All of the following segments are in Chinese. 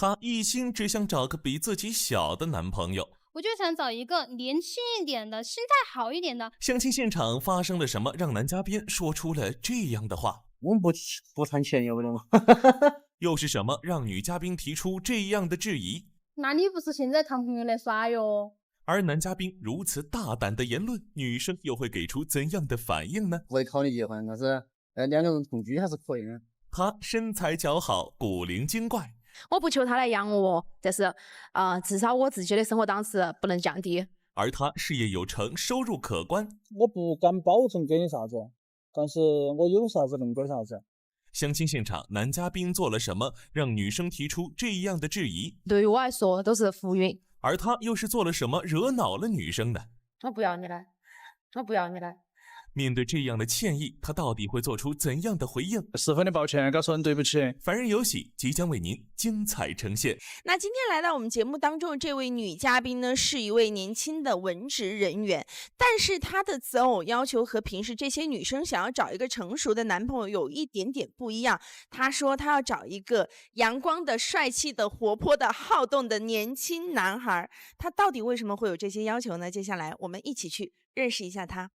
她一心只想找个比自己小的男朋友。我就想找一个年轻一点的，心态好一点的。相亲现场发生了什么，让男嘉宾说出了这样的话？我们不谈钱，有不得吗？又是什么让女嘉宾提出这样的质疑？那你不是现在谈朋友来耍哟？而男嘉宾如此大胆的言论，女生又会给出怎样的反应呢？不会考虑结婚，但是两个人同居还是可以的。他身材姣好，古灵精怪。我不求他来养我，但是至少我自己的生活档次不能降低。而他事业有成，收入可观。我不敢保证给你啥子，但是我有啥子能给啥子。相亲现场，男嘉宾做了什么让女生提出这样的质疑？对于我来说都是浮云。而他又是做了什么惹恼了女生呢？我不要你了，我不要你了。面对这样的歉意，他到底会做出怎样的回应？十分的抱歉，告诉人对不起。凡人有喜即将为您精彩呈现。那今天来到我们节目当中的这位女嘉宾呢，是一位年轻的文职人员，但是她的择偶要求和平时这些女生想要找一个成熟的男朋友有一点点不一样。她说她要找一个阳光的、帅气的、活泼的、好动的年轻男孩。她到底为什么会有这些要求呢？接下来我们一起去认识一下她。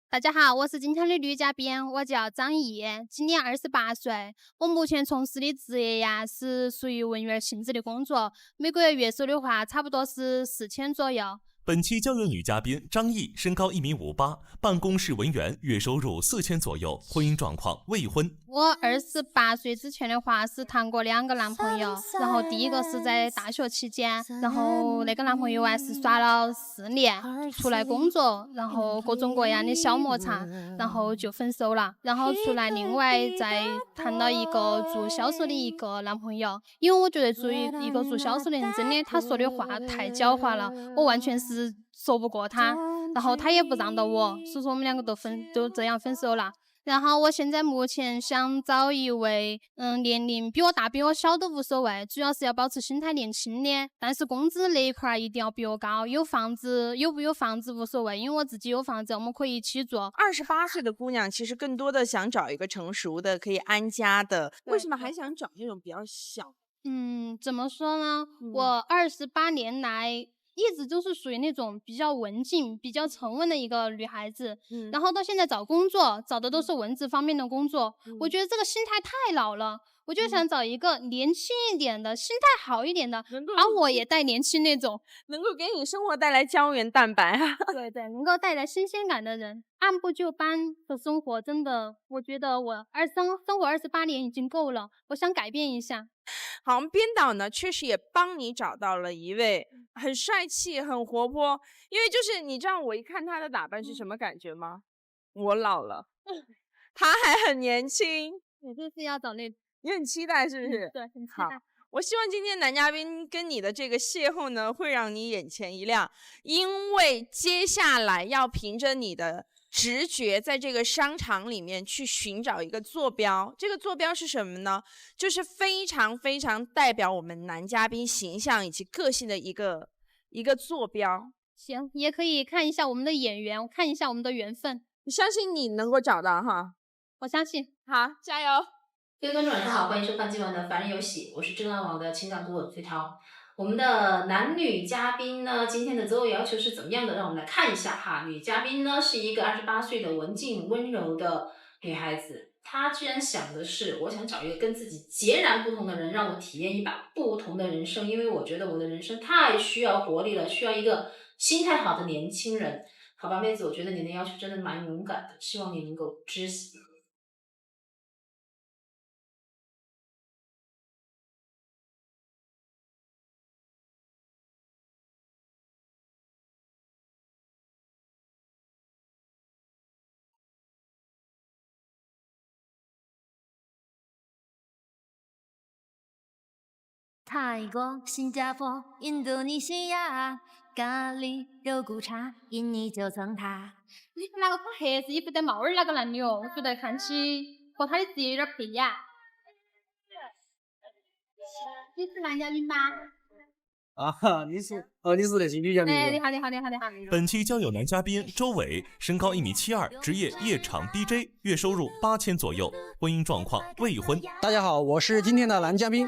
大家好，我是今天的女嘉宾，我叫张毅，今年28岁。我目前从事的职业呀是属于文员性质的工作，每个月月收的话差不多是4000左右。本期交友女嘉宾张毅，身高1.58米，办公室文员，月收入4000左右，婚姻状况未婚。我28岁之前的话是谈过2个男朋友，然后第一个是在大学期间，然后那个男朋友啊是耍了4年，出来工作，然后各种各样的小摩擦，然后就分手了，然后出来另外再谈了一个做销售的一个男朋友，因为我觉得作为一个做销售的人，真的他说的话太狡猾了，我完全是说不过他，然后他也不让到我，所以说我们2个都这样分手了。然后我现在目前想找一位年龄比我大比我小都无所谓，主要是要保持心态年轻的，但是工资那一块一定要比我高，有不有房子无所谓，因为我自己有房子，我们可以一起住。28岁的姑娘其实更多的想找一个成熟的可以安家的，为什么还想找那种比较小？怎么说呢？我28年来一直都是属于那种比较文静、比较沉稳的一个女孩子，然后到现在找工作，找的都是文字方面的工作，我觉得这个心态太老了，我就想找一个年轻一点的、心态好一点的，把我也带年轻那种，能够给你生活带来胶原蛋白啊。对，能够带来新鲜感的人。按部就班的生活，真的，我觉得我生活28年已经够了，我想改变一下。好，编导呢确实也帮你找到了一位很帅气、很活泼，因为就是你知道我一看他的打扮是什么感觉吗？我老了，他还很年轻。我就是要找那，你很期待是不是？对，很期好，待。我希望今天男嘉宾跟你的这个邂逅呢，会让你眼前一亮，因为接下来要凭着你的直觉在这个商场里面去寻找一个坐标。这个坐标是什么呢？就是非常非常代表我们男嘉宾形象以及个性的一个坐标。行，也可以看一下我们的眼缘，看一下我们的缘分。你相信你能够找到哈？我相信。好，加油！各位观众晚上好，欢迎收看今晚的凡人有喜，我是真爱网的情感顾问崔涛。我们的男女嘉宾呢，今天的择偶要求是怎么样的？让我们来看一下哈。女嘉宾呢是一个28岁的文静温柔的女孩子，她居然想的是，我想找一个跟自己截然不同的人，让我体验一把不同的人生，因为我觉得我的人生太需要活力了，需要一个心态好的年轻人。好吧，妹子，我觉得你的要求真的蛮勇敢的，希望你能够知悉。泰国、新加坡、印度尼西亚，咖喱、肉骨茶，印尼九层塔。你看那个穿黑色衣服戴帽儿那个男的哦，我觉得看起和他的职业有点配呀。你是男嘉宾吗？啊，你是那些女嘉宾哎，是吧？你好，你好，你好，你好。本期交友男嘉宾周伟，身高1.72米，职业夜场 DJ， 月收入8000左右，婚姻状况未婚。大家好，我是今天的男嘉宾，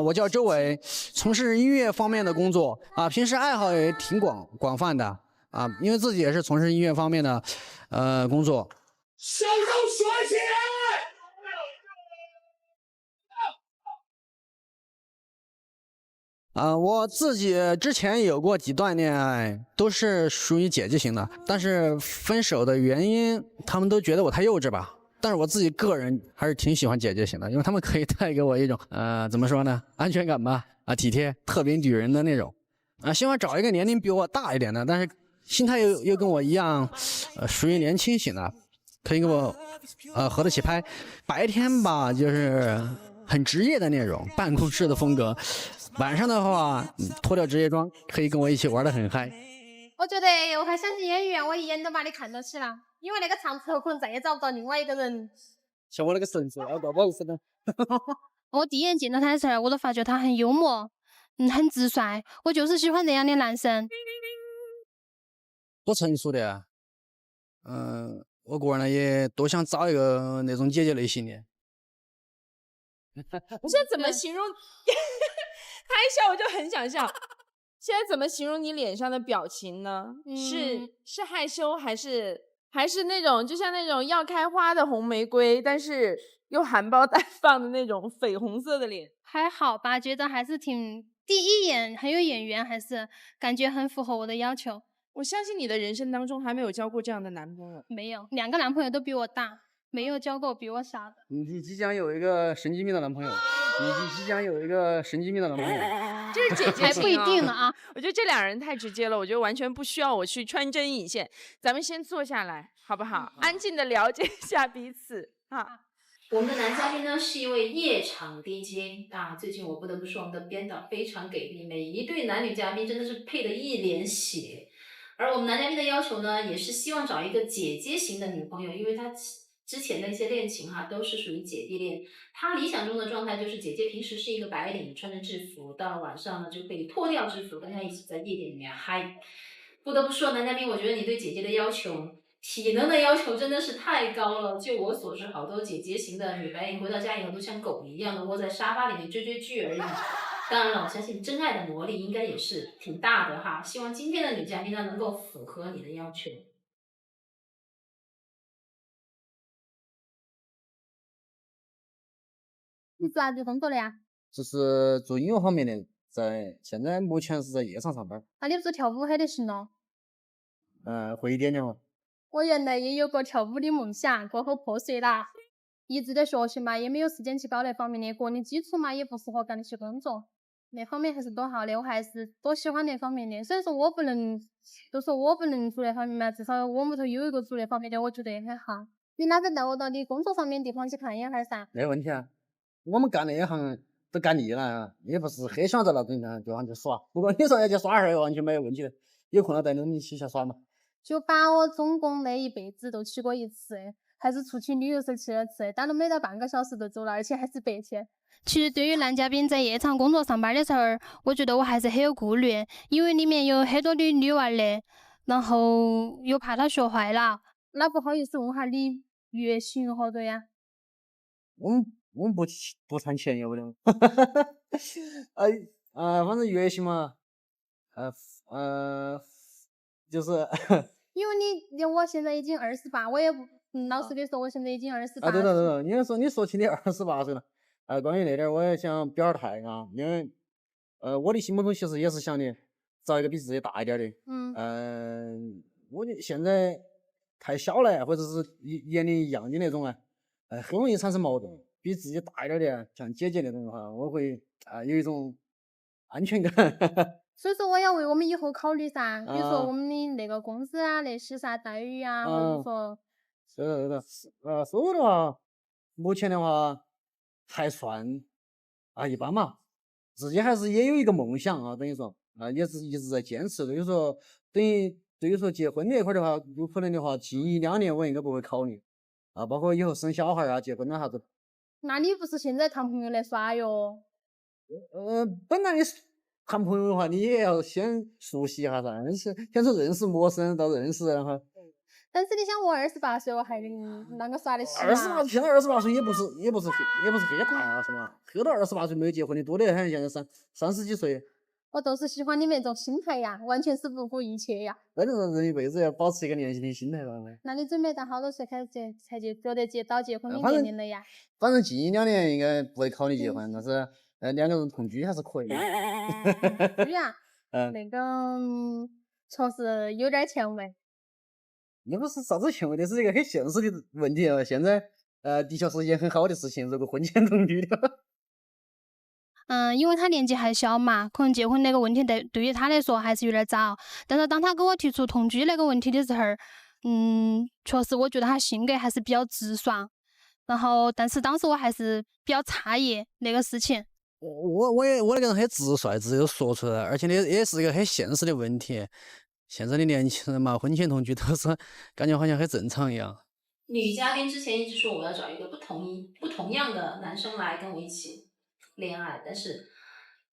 我叫周伟，从事音乐方面的工作啊，平时爱好也挺广泛的啊，因为自己也是从事音乐方面的工作。手说起来！我自己之前有过几段恋爱，都是属于姐姐型的，但是分手的原因，他们都觉得我太幼稚吧。但是我自己个人还是挺喜欢姐姐型的，因为他们可以带给我一种怎么说呢，安全感吧，体贴，特别女人的那种。希望找一个年龄比我大一点的，但是心态又跟我一样，属于年轻型的，可以跟我合得起拍。白天吧，就是很职业的那种办公室的风格。晚上的话，脱掉职业装，可以跟我一起玩得很嗨。我觉得我还相信演员，我一眼都把你看到起了，因为那个场子后可能再也找不到另外一个人。像我那个神子，要搞保护的。我第一眼见到他的时候，我都发觉他很幽默，很直率，我就是喜欢这样的男生。多成熟的呀，我个人呢也多想找一个那种姐姐类型的。我现在怎么形容？他一笑我就很想笑。现在怎么形容你脸上的表情呢？是害羞还是那种就像那种要开花的红玫瑰，但是又含苞待放的那种绯红色的脸？还好吧，觉得还是挺第一眼很有眼缘，还是感觉很符合我的要求。我相信你的人生当中还没有交过这样的男朋友。没有，2个男朋友都比我大，没有交过比我小的。你即将有一个神经病的男朋友，这是姐姐型还不一定呢啊！我觉得这2人太直接了，我觉得完全不需要我去穿针引线。咱们先坐下来，好不好？安静的了解一下彼此啊。我们的男嘉宾呢是一位夜场 DJ 啊，最近我不得不说我们的编导非常给力，每一对男女嘉宾真的是配得一脸血。而我们男嘉宾的要求呢，也是希望找一个姐姐型的女朋友，因为他之前的一些恋情都是属于姐弟恋。他理想中的状态就是姐姐平时是一个白领，穿着制服，到了晚上呢就可以脱掉制服，跟他一起在夜店里面嗨。不得不说，男嘉宾，我觉得你对姐姐的要求，体能的要求真的是太高了。就我所知，好多姐姐型的女白领回到家以后都像狗一样的窝在沙发里面追剧而已。当然了，我相信真爱的魔力应该也是挺大的哈。希望今天的女嘉宾呢能够符合你的要求。你做啥子工作的呀？就是做音乐方面的，现在目前是在夜场上班。那你不是跳舞很得行咯？会一点点嘛。我原来也有过跳舞的梦想，过后破碎了。一直在学习嘛，也没有时间去搞那方面的，个人基础嘛也不适合干那些工作。那方面还是多好的，我还是多喜欢那方面的。虽然说我不能做那方面嘛，至少我屋头有一个做那方面的，我觉得也很好。你哪个带我到你工作方面的地方去看一下噻？没问题啊，我们干那一行都干腻了啊，也不是很喜欢在那种地方去耍。不过你说要去耍哈儿，完全没有问题的，有空了带你一起去耍嘛。就把我总共那一辈子都去过一次，还是出去旅游时候去了次，待了没到半个小时就走了，而且还是白天。其实对于男嘉宾在夜场工作上班的时候，我觉得我还是很有顾虑，因为里面有很多的女娃儿的，然后又怕他学坏了。那不好意思问下你月薪好多呀？我们不谈钱有的。反正月薪嘛，就是因为我现在已经28，我也不老实的说，我现在已经28。对了，你说起你28岁了，关于那点我也想表态啊，因为我的心目中其实也是想的找一个比自己大一点的。我现在太小了，或者是年龄一样的那种很容易产生矛盾。比自己大一点的，像姐姐那种的话，我会有一种安全感。所以说我要为我们以后考虑噻，比如说我们的那个工资啊，那些啥待遇啊，或者说。是的，收入的话，目前的话还算一般嘛。自己还是也有一个梦想啊，等于说也是一直在坚持。等于说对于说结婚那块的话，有可能的话，近1-2年我应该不会考虑包括以后生小孩结婚啥子。那你不是现在谈朋友来耍哟？本来谈朋友的话，你也要先熟悉一下噻，先从认识陌生人到认识，然后。但是你想，我28岁，我还跟啷个耍得起嘛？现在28岁也不是黑大是吧？黑到28岁没有结婚的多得很，现在30几岁。我就是喜欢你们这种心态呀，完全是不顾一切呀。反正人一辈子要保持一个年轻的心态吧。那你准备到好多岁开始才觉得到结婚的年龄了呀？反正近1、2年应该不会考虑结婚，但是2个人同居还是可以的。对呀，那个确实有点前卫。那不是啥子前卫，这是一个很现实的问题啊！现在的确是一件很好的事情，如果婚前同居的。因为他年纪还小嘛，可能结婚那个问题对于他来说还是有点早。但是当他给我提出同居那个问题的时候，确实我觉得他性格还是比较直爽。然后，但是当时我还是比较诧异那个事情。我那个人很直率，直接就说出来，而且呢也是一个很现实的问题。现在的年轻人嘛，婚前同居都是感觉好像很正常一样。女嘉宾之前一直说我要找一个不同样的男生来跟我一起恋爱，但是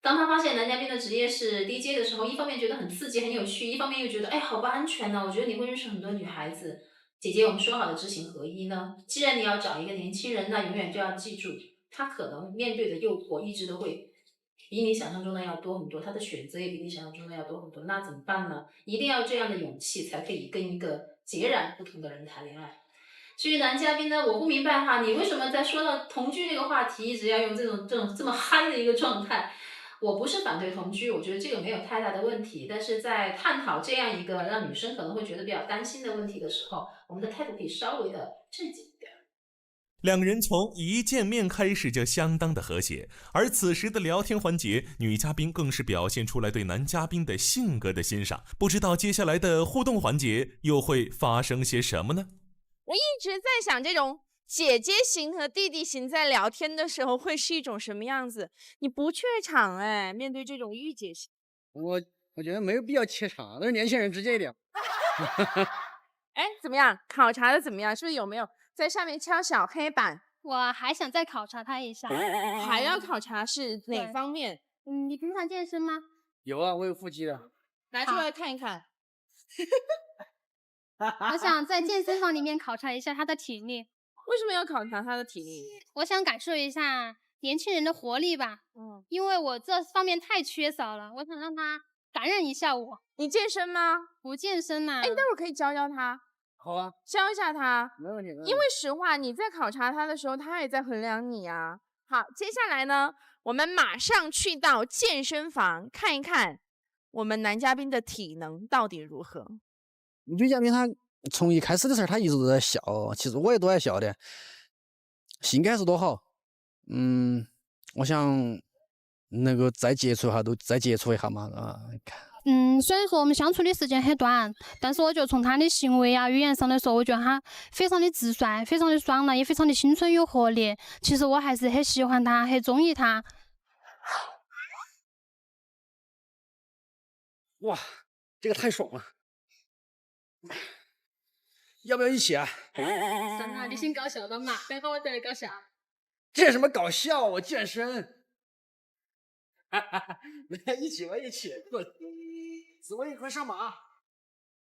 当他发现男嘉宾的职业是 DJ 的时候，一方面觉得很刺激很有趣，一方面又觉得哎好不安全呢。我觉得你会认识很多女孩子。姐姐，我们说好的知行合一呢？既然你要找一个年轻人，那永远就要记住，他可能面对的诱惑一直都会比你想象中的要多很多，他的选择也比你想象中的要多很多，那怎么办呢？一定要这样的勇气，才可以跟一个截然不同的人谈恋爱。至于男嘉宾呢，我不明白哈，你为什么在说到同居这个话题，一直要用这么嗨的一个状态？我不是反对同居，我觉得这个没有太大的问题，但是在探讨这样一个让女生可能会觉得比较担心的问题的时候，我们的态度可以稍微的正经一点。两人从一见面开始就相当的和谐，而此时的聊天环节，女嘉宾更是表现出来对男嘉宾的性格的欣赏。不知道接下来的互动环节又会发生些什么呢？我一直在想，这种姐姐型和弟弟型在聊天的时候会是一种什么样子？你不怯场哎，面对这种御姐型，我觉得没有必要怯场，都是年轻人直接一点。哎，怎么样？考察的怎么样？是不是有没有在上面敲小黑板？我还想再考察他一下。还要考察是哪方面？你平常健身吗？有啊，我有腹肌的。拿出来看一看。我想在健身房里面考察一下他的体力。为什么要考察他的体力？我想感受一下年轻人的活力吧。因为我这方面太缺少了，我想让他感染一下我。你健身吗？不健身呐。哎，待会儿可以教教他。好啊，教一下他。没问题。因为实话，你在考察他的时候，他也在衡量你啊。好，接下来呢，我们马上去到健身房看一看我们男嘉宾的体能到底如何。女嘉宾她从一开始的时候，她一直都在笑，其实我也都在笑的，性格还是多好。我想那个再接触一下嘛虽然说我们相处的时间很短，但是我觉得从他的行为啊、语言上来说，我觉得他非常的直率，非常的爽朗，也非常的青春有活力。其实我还是很喜欢他，很中意他。哇，这个太爽了！要不要一起啊？算了，你先搞笑的嘛，等会我再来搞笑。这有什么搞笑？我健身。一起吧，一起，紫薇快上马，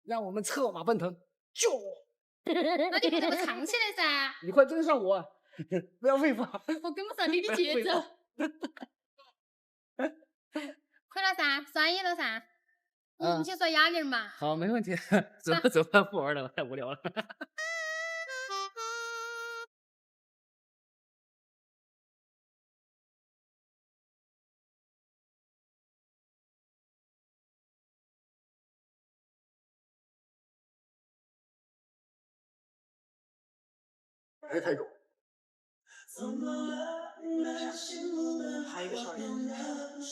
让我们策马奔腾，救我！那你怎么唱起来噻？你快跟上我，不要废话。我跟不上你的节奏。快了噻，算一了噻。你先说哑铃嘛。好，没问题。走吧，不玩了，太无聊了。别太重。还有一个少人。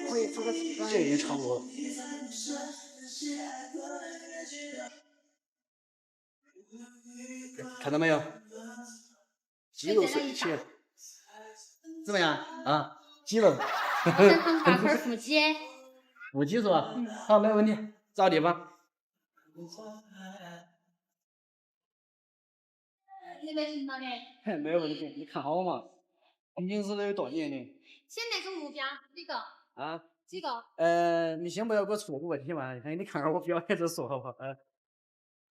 我也做个这也差不多。看到没有？肌肉水气，怎么样啊？肌肉。我想看8块腹肌。腹肌是吧？好，没问题，找地方。你没听到的？没有问题，你看好嘛。平均是有多年龄？先那个目标几个？啊？几个？你先不要给我出个问题嘛，你看下我表演再说好不好？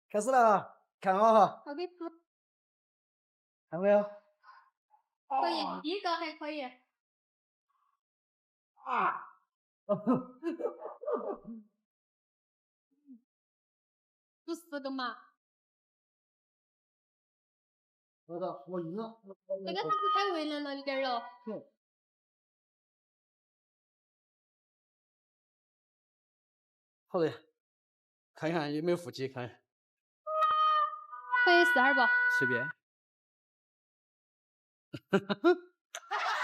开始了啊，看好哈。我给出。看没有？可以，第一个还可以。啊！出4个嘛。我晕了。这个还是太为难了一点了。好的，看看有没有腹肌，看。可以42不？随便。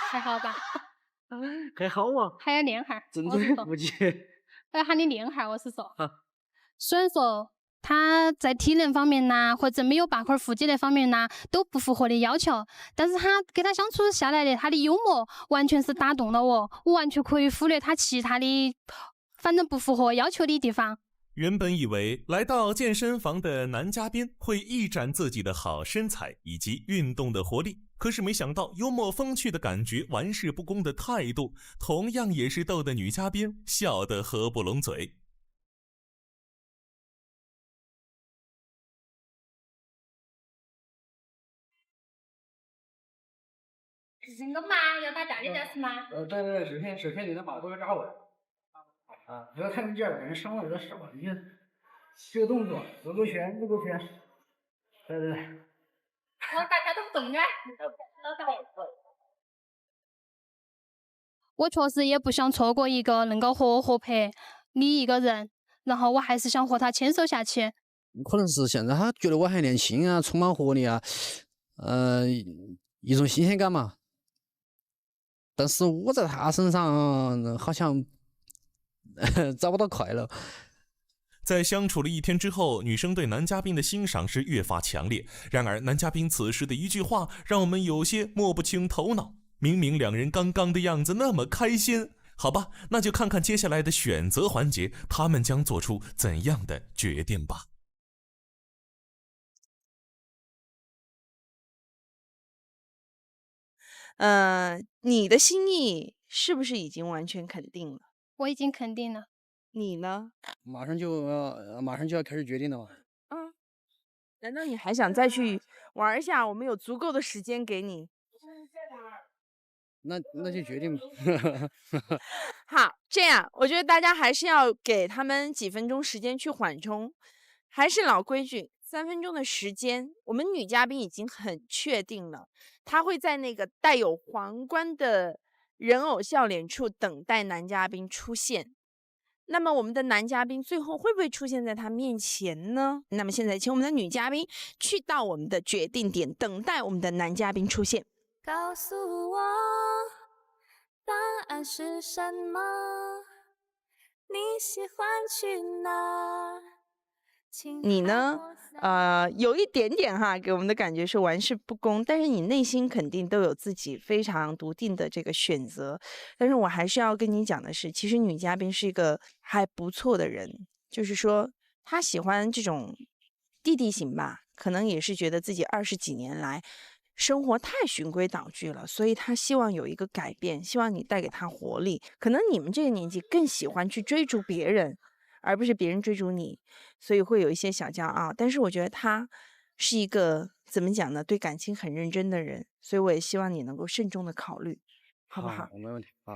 还好吧？还好嘛。还要练哈儿。正宗腹肌。我要喊你练哈儿，我是说。虽然说他在体能方面呐，或者没有8块腹肌那方面呐，都不符合的要求，但是他跟他相处下来的，他的幽默完全是打动了我，我完全可以忽略他其他的，反正不符合要求的地方。原本以为来到健身房的男嘉宾会一展自己的好身材以及运动的活力，可是没想到幽默风趣的感觉、玩世不恭的态度，同样也是逗得女嘉宾笑得合不拢嘴。是个嘛，要打架的架是吗？对，视频里的嘛，不要扎我。不要看你这儿，感觉伤了有点少。你看这个动作，走个圈。对。大家都不动点。我确实也不想错过一个能够合拍的一个人，然后我还是想和他牵手下去。可能是现在他觉得我还年轻啊，充满活力啊，一种新鲜感嘛。但是我在他身上好像找不到快乐。在相处了1天之后，女生对男嘉宾的欣赏是越发强烈。然而男嘉宾此时的一句话让我们有些摸不清头脑，明明两人刚刚的样子那么开心。好吧，那就看看接下来的选择环节，他们将做出怎样的决定吧。你的心意是不是已经完全肯定了？我已经肯定了。你呢？马上就要开始决定了嘛。难道你还想再去玩一下？我们有足够的时间给你。那就决定吧。好，这样我觉得大家还是要给他们几分钟时间去缓冲。还是老规矩，3分钟的时间，我们女嘉宾已经很确定了，她会在那个带有皇冠的人偶笑脸处等待男嘉宾出现。那么我们的男嘉宾最后会不会出现在他面前呢？那么现在请我们的女嘉宾去到我们的决定点，等待我们的男嘉宾出现。告诉我答案是什么？你喜欢去哪？你呢？有一点点哈，给我们的感觉是玩世不恭，但是你内心肯定都有自己非常笃定的这个选择。但是我还是要跟你讲的是，其实女嘉宾是一个还不错的人，就是说她喜欢这种弟弟型吧，可能也是觉得自己20几年来生活太循规蹈矩了，所以她希望有一个改变，希望你带给她活力。可能你们这个年纪更喜欢去追逐别人，而不是别人追逐你，所以会有一些小骄傲。但是我觉得他是一个怎么讲呢，对感情很认真的人，所以我也希望你能够慎重的考虑，好不好？没问题。好，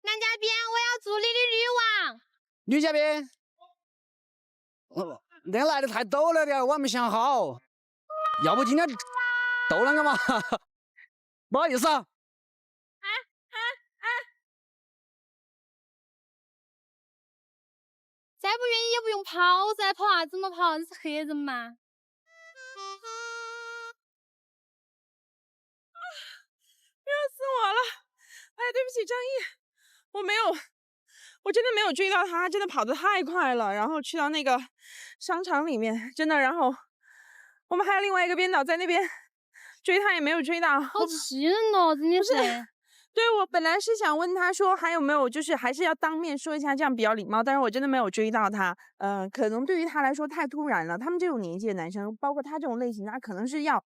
男嘉宾，我要做你的女王。女嘉宾，那来的太陡了点，我还没想好。要不今天斗两个嘛？不好意思啊。再不愿意也不用跑噻，跑啥子嘛跑？你是黑人嘛？热死我了！哎，对不起张毅，我真的没有追到他，真的跑得太快了，然后去到那个商场里面，真的，然后我们还有另外一个编导在那边追他，也没有追到，好气人哦，真的是。对，我本来是想问他说还有没有，就是还是要当面说一下，这样比较礼貌。但是我真的没有追到他，可能对于他来说太突然了。他们这种年纪的男生，包括他这种类型，他可能是要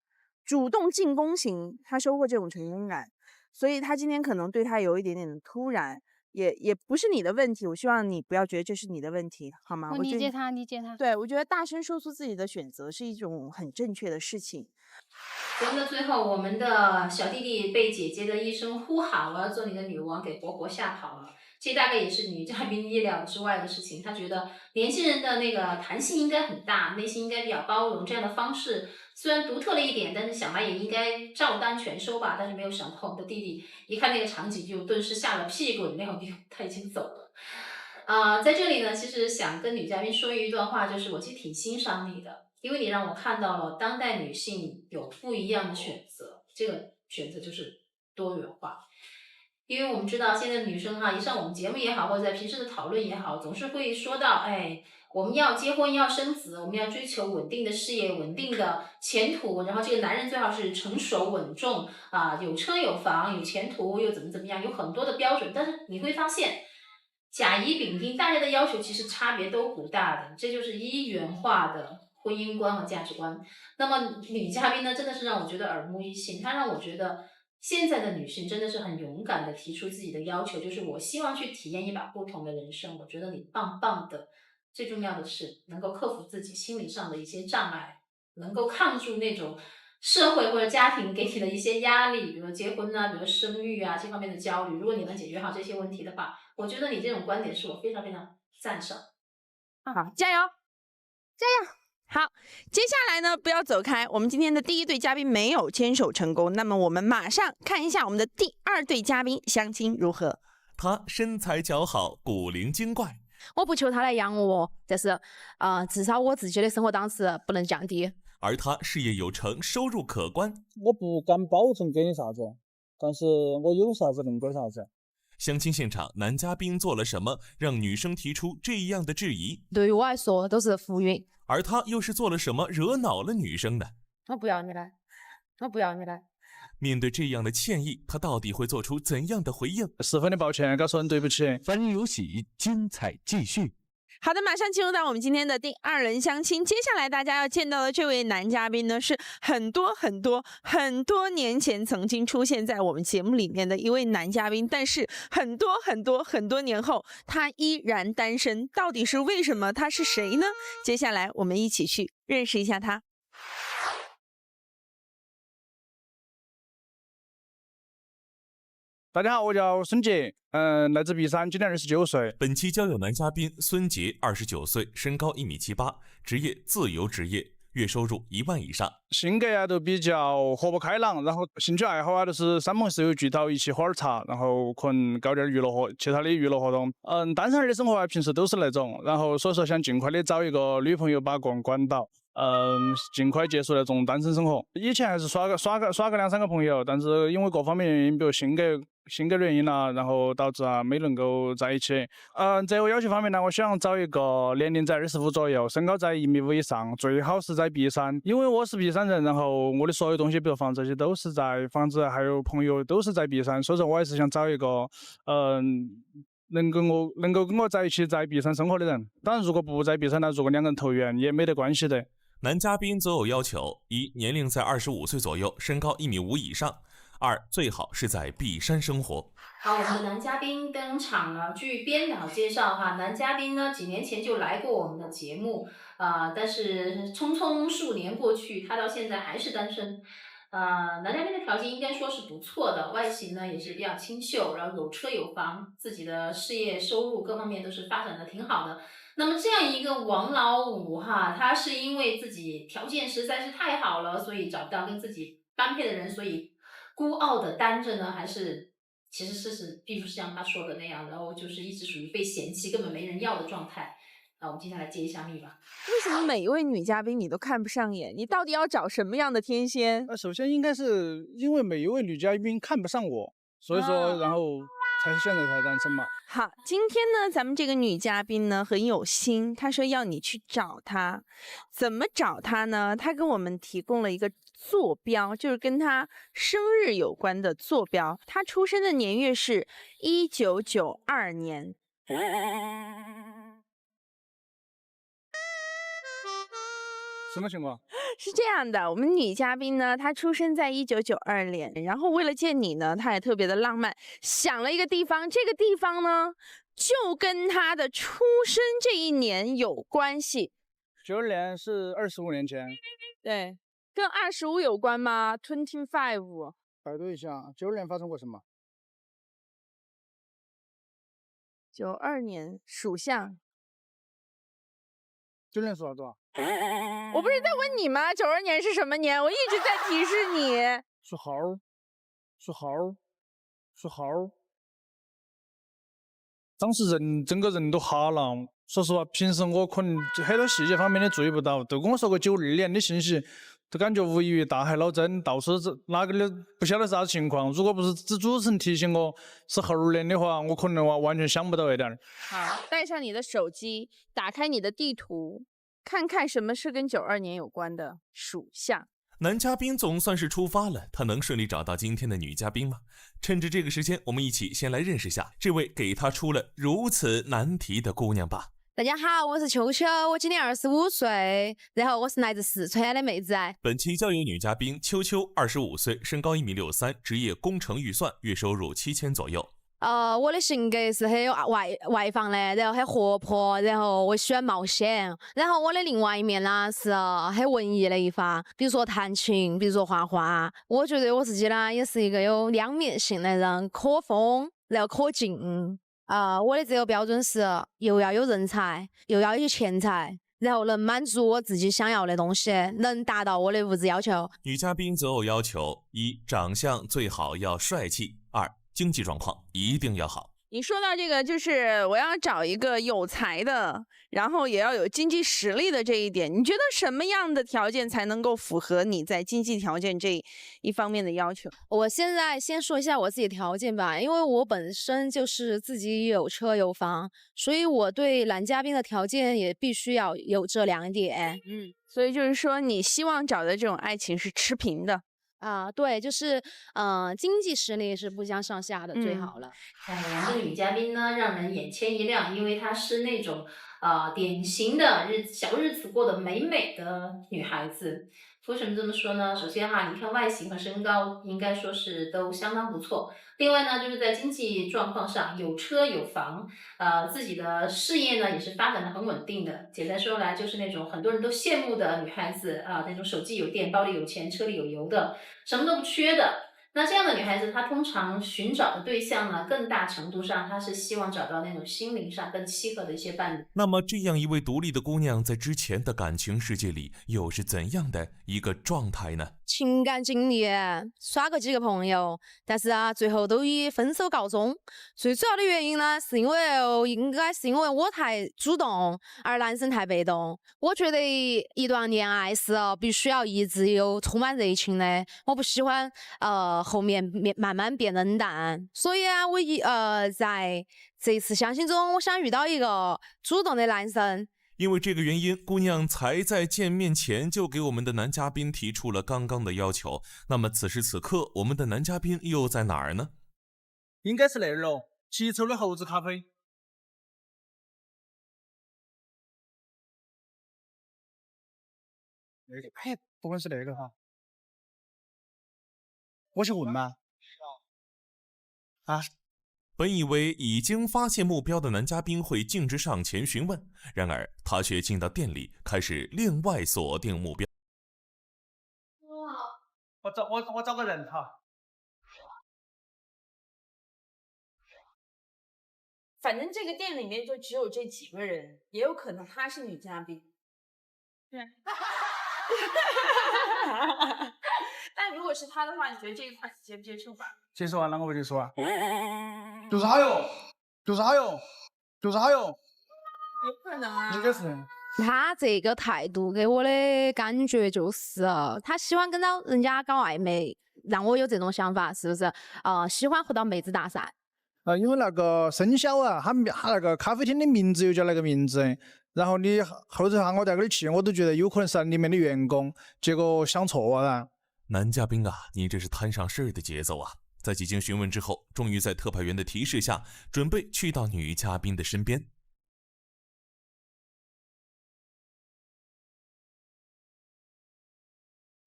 主动进攻型，他收获这种成功感，所以他今天可能对他有一点点的突然，也不是你的问题。我希望你不要觉得这是你的问题，好吗？我理解他，理解他。对，我觉得大声说出自己的选择是一种很正确的事情。节目的最后，我们的小弟弟被姐姐的一声呼喊“我要做你的女王”给活活吓跑了。这大概也是女嘉宾意料之外的事情。他觉得年轻人的那个弹性应该很大，内心应该比较包容，这样的方式虽然独特了一点，但是想来也应该照单全收吧。但是没有想到我们的弟弟一看那个场景就顿时吓了屁滚尿流，他已经走了。在这里呢，其实想跟女嘉宾说一段话，就是我其实挺欣赏你的。因为你让我看到了当代女性有不一样的选择，这个选择就是多元化。因为我们知道现在的女生一上我们节目也好，或者在平时的讨论也好，总是会说到，我们要结婚要生子，我们要追求稳定的事业、稳定的前途，然后这个男人最好是成熟稳重有车有房有前途又怎么样，有很多的标准。但是你会发现甲乙丙丁大家的要求其实差别都不大的，这就是一元化的婚姻观和价值观。那么女嘉宾呢，真的是让我觉得耳目一新，她让我觉得现在的女性真的是很勇敢的提出自己的要求，就是我希望去体验一把不同的人生。我觉得你棒棒的，最重要的是能够克服自己心理上的一些障碍，能够抗住那种社会或者家庭给你的一些压力，比如结婚比如生育这方面的焦虑。如果你能解决好这些问题的话，我觉得你这种观点是我非常非常赞赏。好，加油，加油！好，接下来呢，不要走开。我们今天的第一对嘉宾没有牵手成功，那么我们马上看一下我们的第二对嘉宾相亲如何。他身材姣好，古灵精怪。我不求他来养我，但是至少我自己的生活档次不能降低。而他事业有成，收入可观。我不敢保证给你啥子，但是我有啥子能给啥子。相亲现场，男嘉宾做了什么让女生提出这样的质疑？对于我来说都是浮云。而他又是做了什么惹恼了女生呢？我不要你来，我不要你来。面对这样的歉意，他到底会做出怎样的回应？10分的抱歉，告诉人对不起。凡人有喜，精彩继续。好的，马上进入到我们今天的第二轮相亲。接下来大家要见到的这位男嘉宾呢，是很多年前曾经出现在我们节目里面的一位男嘉宾，但是很多年后，他依然单身。到底是为什么？他是谁呢？接下来我们一起去认识一下他。大家好，我叫孙杰，来自璧山，今年29岁。本期交友男嘉宾孙杰，29岁，身高1.78米，职业自由职业，月收入1万以上。性格都比较活泼开朗，然后兴趣爱好都是三朋室友聚到一起喝点茶，然后可能搞点其他的娱乐活动。单身儿的生活平时都是那种，然后所以说想尽快的找一个女朋友把个人管到。尽快结束那种单身生活。以前还是耍个2-3个朋友，但是因为各方面原因，比如性格的原因然后导致没能够在一起。择偶要求方面呢，我想找一个年龄在25左右，身高在1.5米以上，最好是在璧山，因为我是璧山人，然后我的所有东西，比如房子这些都是在房子，还有朋友都是在璧山，所以说我还是想找一个能够跟我在一起在璧山生活的人。当然，如果不在璧山呢，如果2个人投缘也没得关系的。男嘉宾择偶要求：一、年龄在25岁左右，身高1.5米以上；二、最好是在璧山生活。好，我们的男嘉宾登场了。据编导介绍男嘉宾呢几年前就来过我们的节目，但是匆匆数年过去，他到现在还是单身。男嘉宾的条件应该说是不错的，外形呢也是比较清秀，然后有车有房，自己的事业收入各方面都是发展的挺好的。那么这样一个王老五他是因为自己条件实在是太好了，所以找不到跟自己般配的人，所以孤傲的单着呢，还是其实事实并不是像他说的那样，然后就是一直属于被嫌弃根本没人要的状态。我们接下来揭一下密吧。为什么每一位女嘉宾你都看不上眼？你到底要找什么样的天仙？首先应该是因为每一位女嘉宾看不上我，所以说然后才现在才单身嘛。好，今天呢，咱们这个女嘉宾呢很有心，她说要你去找她，怎么找她呢？她给我们提供了一个坐标，就是跟她生日有关的坐标。她出生的年月是1992年。什么情况？是这样的，我们女嘉宾呢，她出生在1992年，然后为了见你呢，她也特别的浪漫，想了一个地方，这个地方呢，就跟她的出生这一年有关系。92年是25年前。对，跟25有关吗 ？25。百度一下，92年发生过什么？92年属相。92年属啥子啊？我不是在问你吗？92年是什么年？我一直在提示你。属猴，属猴，属猴。当时整个人都哈了。说实话，平时我可能很多细节方面的注意不到，都跟我说个92年的信息，都感觉无异于大海捞针，到处哪个的不晓得啥子情况。如果不是主持人提醒我是猴年的话，我可能完全想不到一点。好，带上你的手机，打开你的地图。看看什么是跟92年有关的属相。男嘉宾总算是出发了，他能顺利找到今天的女嘉宾吗？趁着这个时间，我们一起先来认识下这位给他出了如此难题的姑娘吧。大家好，我是秋秋，我今年25岁，然后我是来自四川的妹子。本期交友女嘉宾秋秋，25岁，身高1.63米，职业工程预算，月收入7000左右。我的性格是很外放的，然后很活泼，然后我喜欢冒险。然后我的另外一面呢是很文艺的一方，比如说弹琴，比如说画画。我觉得我自己呢也是一个有两面性的人，可封然后可进。我的择偶标准是又要有人才，又要有钱财，然后能满足我自己想要的东西，能达到我的物质要求。女嘉宾择偶要求：1. 长相最好要帅气；2. 经济状况一定要好。你说到这个，就是我要找一个有才的，然后也要有经济实力的这一点，你觉得什么样的条件才能够符合你在经济条件这一方面的要求？我现在先说一下我自己的条件吧，因为我本身就是自己有车有房，所以我对男嘉宾的条件也必须要有这2点。所以就是说你希望找的这种爱情是持平的。对，就是经济实力是不相上下的最好了。这个女嘉宾呢，让人眼前一亮，因为她是那种典型的小日子过得美美的女孩子。为什么这么说呢？首先你看外形和身高，应该说是都相当不错。另外呢，就是在经济状况上有车有房，自己的事业呢也是发展的很稳定的。简单说来，就是那种很多人都羡慕的女孩子那种手机有电、包里有钱、车里有油的，什么都不缺的。那这样的女孩子，她通常寻找的对象呢，更大程度上她是希望找到那种心灵上更契合的一些伴侣。那么这样一位独立的姑娘，在之前的感情世界里又是怎样的一个状态呢？情感经历耍过几个朋友，但是最后都以分手告终。最主要的原因呢，应该是因为我太主动，而男生太被动。我觉得一段恋爱是必须要一直有充满热情的，我不喜欢后面慢慢变冷淡。所以我在这次相亲中，我想遇到一个主动的男生。因为这个原因，姑娘才在见面前就给我们的男嘉宾提出了刚刚的要求。那么此时此刻，我们的男嘉宾又在哪儿呢？应该是那儿咯，奇丑的猴子咖啡。不管是那个哈，我去问吗？本以为已经发现目标的男嘉宾会径直上前询问，然而他却进到店里，开始另外锁定目标。我找个人哈。反正这个店里面就只有这几个人，也有可能她是女嘉宾。对。但如果是她的话，你觉得这一块接不接受吧？接受啊，啷个不接受啊？就是他哟，就是他哟，就是他哟。有可能啊。应该是。他这个态度给我的感觉就是他喜欢跟到人家搞暧昧，让我有这种想法，是不是？喜欢和到妹子搭讪。因为那个生肖啊，他那个咖啡厅的名字又叫那个名字，然后你后头喊我在这儿去，我都觉得有可能是里面的员工，结果想错了。男嘉宾啊，你这是摊上事儿的节奏啊！在几经询问之后，终于在特派员的提示下，准备去到女嘉宾的身边。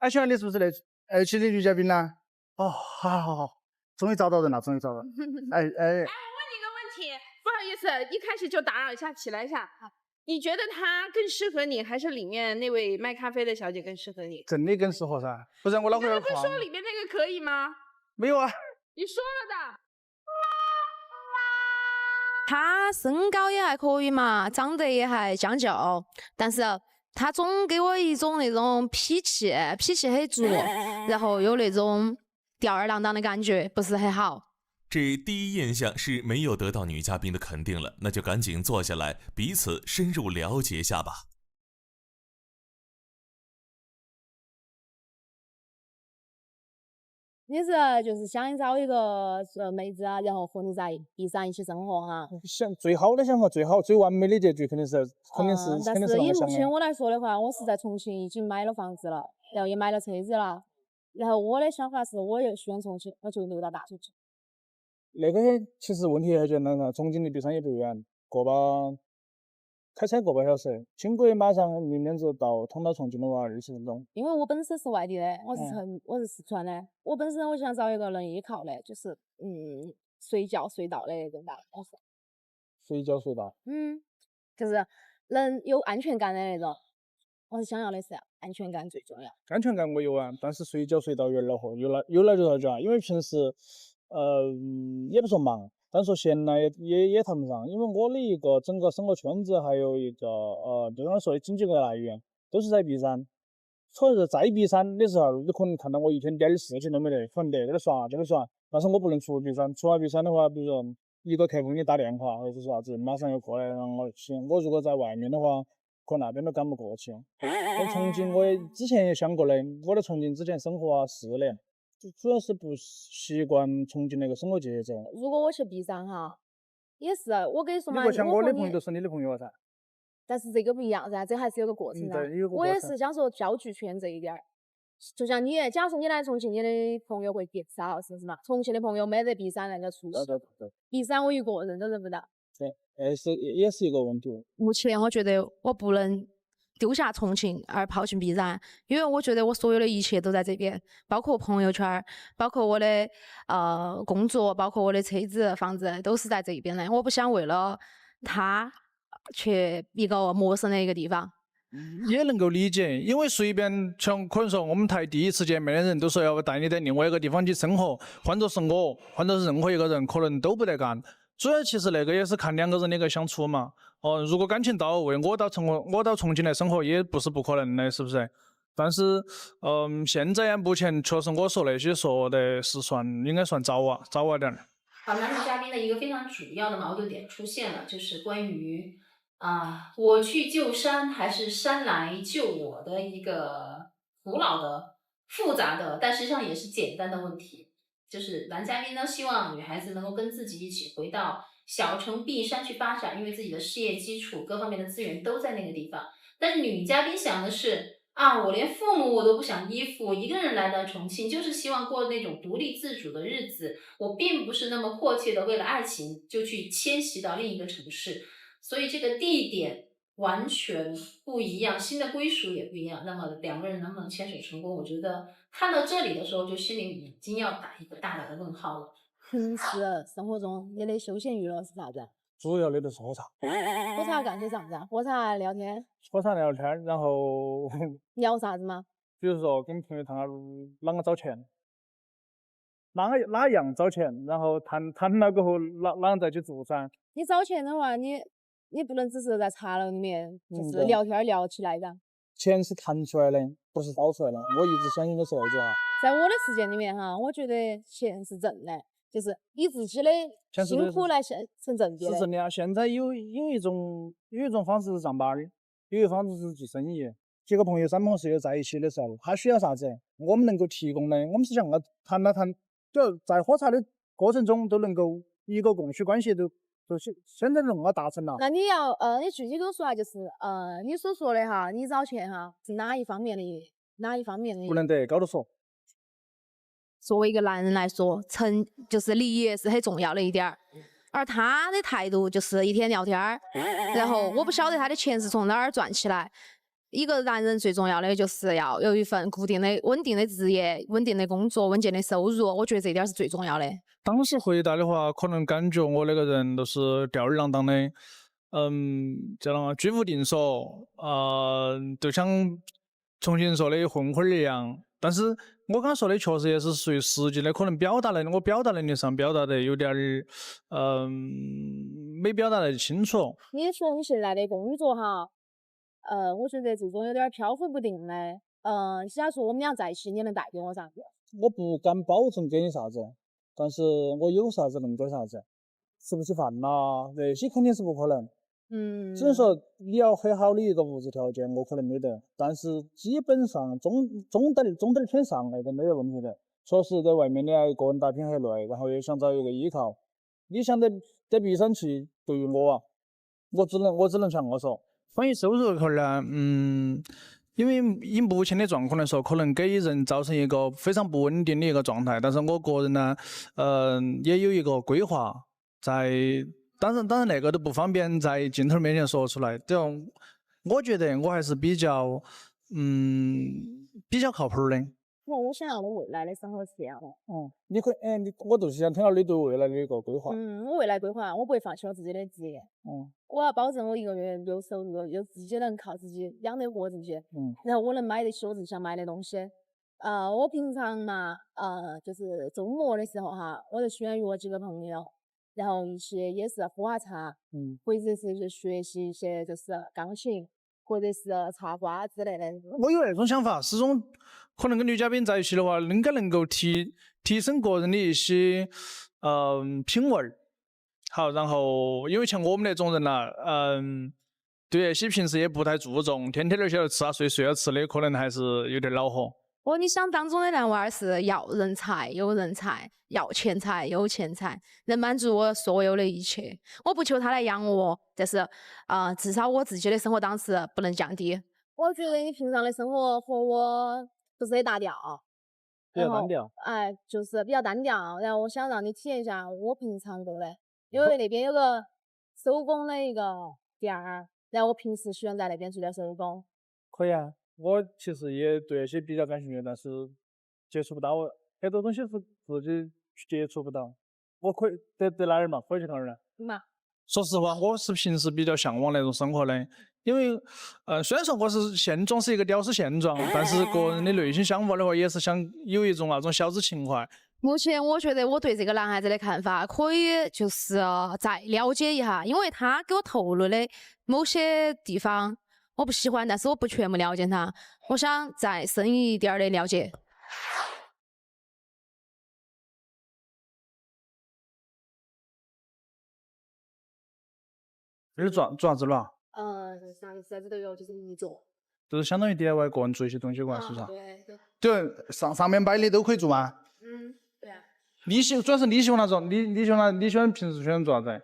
哎，小杨，你是不是那期的女嘉宾呢？哦，好，终于找到人了，终于找到人。哎，我问你个问题，不好意思，一开始就打扰一下，起来一下。你觉得她更适合你，还是里面那位卖咖啡的小姐更适合你？真的更适合噻，不然我脑壳有点慌。不是说里面那个可以吗？没有啊。你说了的。他身高也还可以嘛，长得也还将就，但是他总给我一种那种脾气很足，然后有那种吊儿郎当的感觉，不是很好。这第一印象是没有得到女嘉宾的肯定了，那就赶紧坐下来，彼此深入了解下吧。你是就是想找一个妹子啊，然后和你在璧山一起生活哈？想最好的想法，最完美的结局肯定是。但是以目前我来说的话，我是在重庆已经买了房子了，然后也买了车子了，然后我的想法是，我也喜欢重庆，我就留到大学去。那个其实问题很简单噻，重庆离璧山也不远，开车个把小时，轻轨马上明天就通到重庆的话20分钟。因为我本身是外地的，我是四川的，我本身我想找一个能依靠的，就是随叫随到的那种吧。随叫随到。就是能有安全感的那种。我是想要的是安全感最重要。安全感我有啊，但是随叫随到有点恼火，有来就到家，因为平时也不说忙。但说闲呢也谈不上，因为我的一个整个生活圈子，还有一个就刚才说的经济来源都是在璧山。所以说在璧山的时候，你可能看到我一天点的事情都没得，可能这个耍这个耍，但是我不能出璧山。出了璧山的话，比如说一个客户给你打电话或者是啥子，马上要过来让我去。我如果在外面的话，可能那边都赶不过去。在重庆我也之前也想过的，我在重庆之前生活4年。主要是不习惯重庆那个生活节奏。如果我去璧山哈，也是我跟你说嘛，如果像我的朋友就是你的朋友噻。但是这个不一样噻，这还是有个过程噻。我也是想说交际圈这一点儿，就像你，假如说你来重庆，你的朋友会减少，是不是嘛？重庆的朋友没得璧山那个熟悉。对。璧山我一个人都认不到。对，也是一个问题。目前我觉得我不能丢下重庆而抛弃璧山，因为我觉得我所有的一切都在这边，包括朋友圈，包括我的工作，包括我的车子、房子都是在这边的。我不想为了他去一个陌生的一个地方。也能够理解，因为随便可能说我们台第一次见面的人都说要带你到另外一个地方去生活，换作是任何一个人可能都不得干。主要其实那个也是看两个人的一个相处嘛。如果感情到位，我到重庆来生活也不是不可能的，是不是？但是现在目前确实我说那些说的是应该算早啊点。好，男女嘉宾的一个非常主要的矛盾点出现了，就是关于我去救山还是山来救我的一个古老的、复杂的，但实际上也是简单的问题。就是男嘉宾呢，希望女孩子能够跟自己一起回到小城璧山去发展，因为自己的事业基础、各方面的资源都在那个地方。但是女嘉宾想的是我连父母我都不想依附，我一个人来到重庆，就是希望过那种独立自主的日子。我并不是那么迫切的为了爱情就去迁徙到另一个城市，所以这个地点完全不一样，新的归属也不一样。那么两个人能不能牵手成功，我觉得看到这里的时候，就心里已经要打一个大大的问号了。平时生活中你的休闲娱乐是啥子？主要的就是喝茶。喝茶干些啥子？喝茶聊天。喝茶聊天，然后聊啥子嘛？比如说跟朋友谈下啷个找钱，哪样找钱，然后谈了过后啷样再去做噻。你找钱的话，你不能只是在茶楼里面就是聊天聊起来的。钱是谈出来的，不是找出来的。我一直相信的是那句话。在我的世界里面哈，我觉得钱是挣的，就是以自己的辛苦来成正比的。是真的啊！现在有一种方式是上班的，有一种方式是做生意。几个朋友、3朋4友在一起的时候，他需要啥子，我们能够提供的，我们是想要谈，就在喝茶的过程中都能够一个供需关系都现在弄个达成了。那你要你具体跟我说下，就是你所说的哈，你找钱哈是哪一方面的？不能得高头说。作为一个男人来说，就是利益是很重要的一点儿，而他的态度就是一天聊天儿，然后我不晓得他的钱是从哪儿赚起来。一个男人最重要的就是要有一份固定的、稳定的职业、稳定的工作、稳健的收入，我觉得这点是最重要的。当时回答的话，可能感觉我那个人都是吊儿郎当的，叫什么居无定所，就像重庆说的混混儿一样。但是我刚说的确实也是属于实际的，可能我表达能力上表达的有点儿，没表达得清楚。你说你现在的工作哈，我觉得这种有点飘忽不定的。假如说我们俩在一起，你能带给我啥子？我不敢保证给你啥子，但是我有啥子能给啥子，吃不起饭啦，那些肯定是不可能。只能说你要很好的一个物质条件，我可能没得，但是基本上中等偏上那个没得问题的。确实在外面你还个人打拼很累，然后又想找一个依靠，你想得必上去，对于我啊，我只能像我说，关于收入这块呢，因为以目前的状况来说，可能给人造成一个非常不稳定的一个状态。但是我个人呢，也有一个规划在。当然那个都不方便在镜头面前说出来。这样，我觉得我还是比较靠谱的。我想要我未来的生活是这样的。你可以，我就是想听到你对未来的一个规划。我未来规划，我不会放弃我自己的职业。我要保证我一个月有收入，有自己能靠自己养得活自己。然后我能买得起我自己想买的东西。我平常嘛，就是周末的时候哈，我就喜欢约我几个朋友。然后一起也是喝下茶，或者是学习一些就是钢琴，或者是插花之类的。我有那种想法，始终可能跟女嘉宾在一起的话，应该能够提升个人的一些品味儿。好，然后因为像我们那种人啦，对那些平时也不太注重，天天都晓得吃啊睡啊吃的，可能还是有点恼火。你想当中的男娃儿是要人才有人才，要钱财有钱财，能满足我所有的一切。我不求他来养我，但是至少我自己的生活档次不能降低。我觉得你平常的生活和我不是很搭调，比较单调。就是比较单调。然后我想让你体验一下我平常过的，因为那边有个手工的一个店儿，然后我平时喜欢在那边做点手工。可以啊。我其实也对那些比较感兴趣，但是接触不到，很多东西是自己接触不到。我可以在哪儿嘛？可以去哪儿呢？说实话，我是平时比较向往那种生活的，因为虽然说我是现状是一个屌丝现状，但是个人的内心想法的话，也是想有一种那种小资情怀。目前我觉得我对这个男孩子的看法可以就是再了解一下，因为他给我透露的某些地方我不喜欢，但是我不全部了解他，我想再深一点的了解。这是做啥子了？啥子都有，就是泥做。就是相当于 DIY 个人做一些东西过来，是不是？对。就上面摆的都可以做吗？对啊。主要是你喜欢哪种？你喜欢平时喜欢做啥子？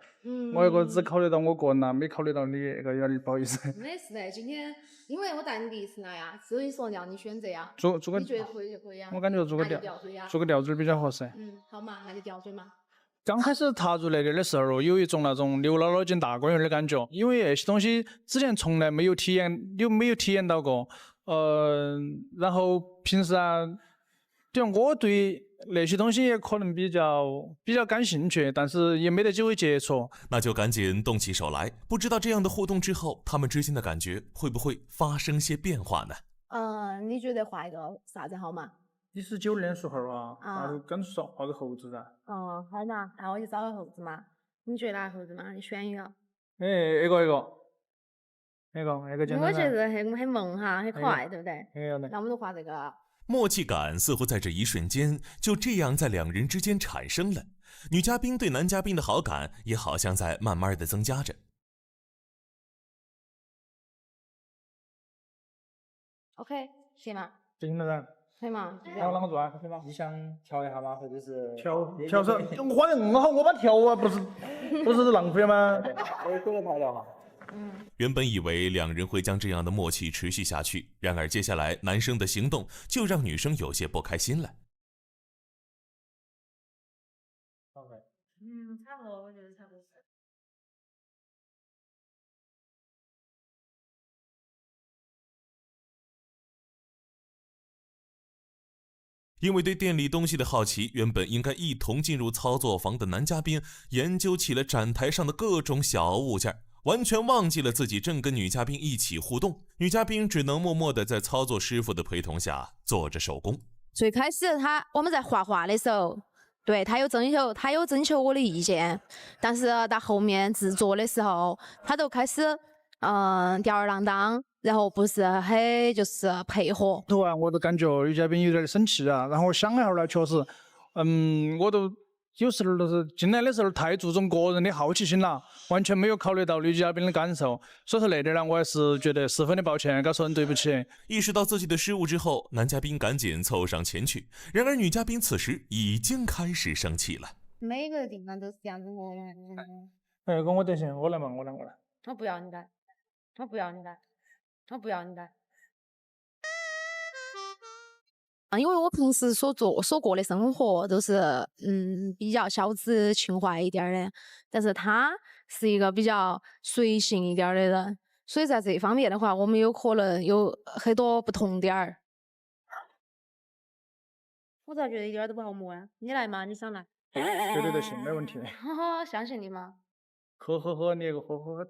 我一个只考虑到我个人啦，没考虑到你那个，有点不好意思。没事的，今天因为我带你第一次来呀，所以说让你选择呀。做个，你觉得可以就可以啊。我感觉做个吊坠比较合适。好嘛，那就吊坠嘛。刚开始踏入那点的时候，有一种那种刘姥姥进大观园的感觉，因为那些东西之前从来没有体验到过。然后平时啊，比如我对那些东西也可能比较感兴趣，但是也没得机会接触。那就赶紧动起手来，不知道这样的互动之后，他们之间的感觉会不会发生些变化呢？你觉得画一个啥子好嘛？你是90年时候啊，那就跟说画个猴子噻。好嘛，那我就找个猴子嘛。你觉得哪个猴子嘛？你选一个。那个简单。我觉得很萌哈，很可爱，对不对？那我们就画这个。默契感似乎在这一瞬间就这样在两人之间产生了，女嘉宾对男嘉宾的好感也好像在慢慢的增加着。OK， 行吗？行了噻。可以吗？调啷个做啊？可以吗？你想调一下吗？或者是调上，我花得很好，我把调啊，不是浪费吗？给我调料嘛。原本以为两人会将这样的默契持续下去，然而接下来男生的行动就让女生有些不开心了。差不多，我觉得差不多。因为对店里东西的好奇，原本应该一同进入操作房的男嘉宾研究起了展台上的各种小物件，完全忘记了自己正跟女嘉宾一起互动。女嘉宾只能默默地在操作师傅的陪同下做着手工。最开始我们在画画的时候，对他有征求我的意见，但是到后面制作的时候，他就开始吊儿郎当，然后不是很就是配合。突然我都感觉女嘉宾有点生气啊，然后我想了一会儿呢，确实，我都有时候都是进来的时候太注重个人的好奇心了，完全没有考虑到女嘉宾的感受，所以说那点呢，我还是觉得十分的抱歉，跟说声对不起。意识到自己的失误之后，男嘉宾赶紧凑上前去，然而女嘉宾此时已经开始生气了。每个地方都是这样子的。跟我得行，我来嘛，我来。我不要你改，我不要你改。因为我平时所过的生活都是比较小资情怀一点的，但是他是一个比较随性一点的人，所以在这方面的话，我们有可能有很多不同点儿。我咋觉得一点都不好摸啊？你来嘛，你想来？绝对得行，没问题。相信你吗？呵，你那个呵，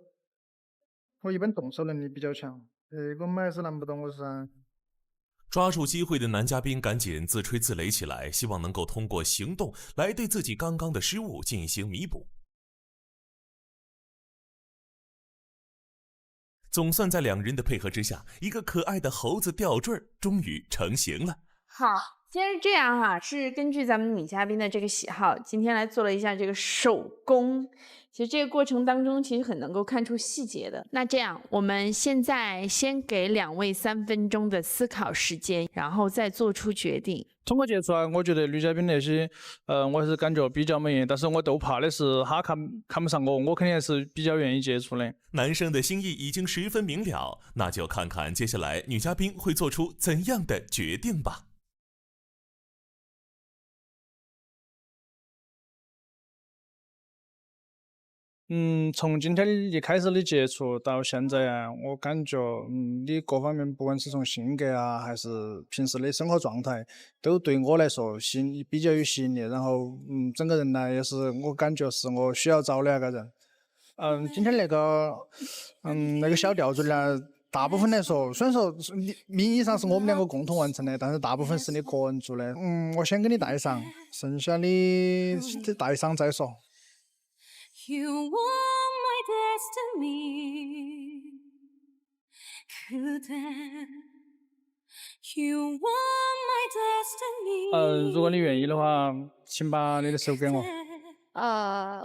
我一般动手能力比较强，这个还是难不倒我噻。抓住机会的男嘉宾赶紧自吹自擂起来，希望能够通过行动来对自己刚刚的失误进行弥补。总算在两人的配合之下，一个可爱的猴子吊坠终于成型了。好，既然是这样哈，是根据咱们女嘉宾的这个喜好，今天来做了一下这个手工。其实这个过程当中，其实很能够看出细节的。那这样，我们现在先给两位3分钟的思考时间，然后再做出决定。从我接触啊，我觉得女嘉宾那些，我还是感觉比较美艳，但是我都怕的是她看不上我，我肯定还是比较愿意接触的。男生的心意已经十分明了，那就看看接下来女嘉宾会做出怎样的决定吧。从今天一开始的接触到现在啊，我感觉，你各方面不管是从性格啊，还是平时的生活状态，都对我来说比较有吸引力。然后，整个人呢，也是我感觉是我需要找的那个人。今天那个小吊坠呢，大部分来说，虽然说名义上是我们两个共同完成的，但是大部分是你个人做的。我先给你戴上，剩下的戴上再说。You are my destiny. 그대 You are my destiny. 如果你愿意的话，请把你的手给我。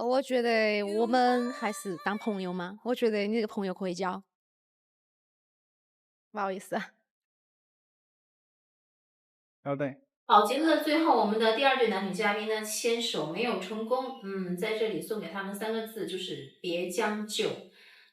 我觉得我们还是当朋友嘛，我觉得你这个朋友可以交。不好意思。好的。好，节目的最后，我们的第2对男女嘉宾呢牵手没有成功，在这里送给他们3个字，就是别将就。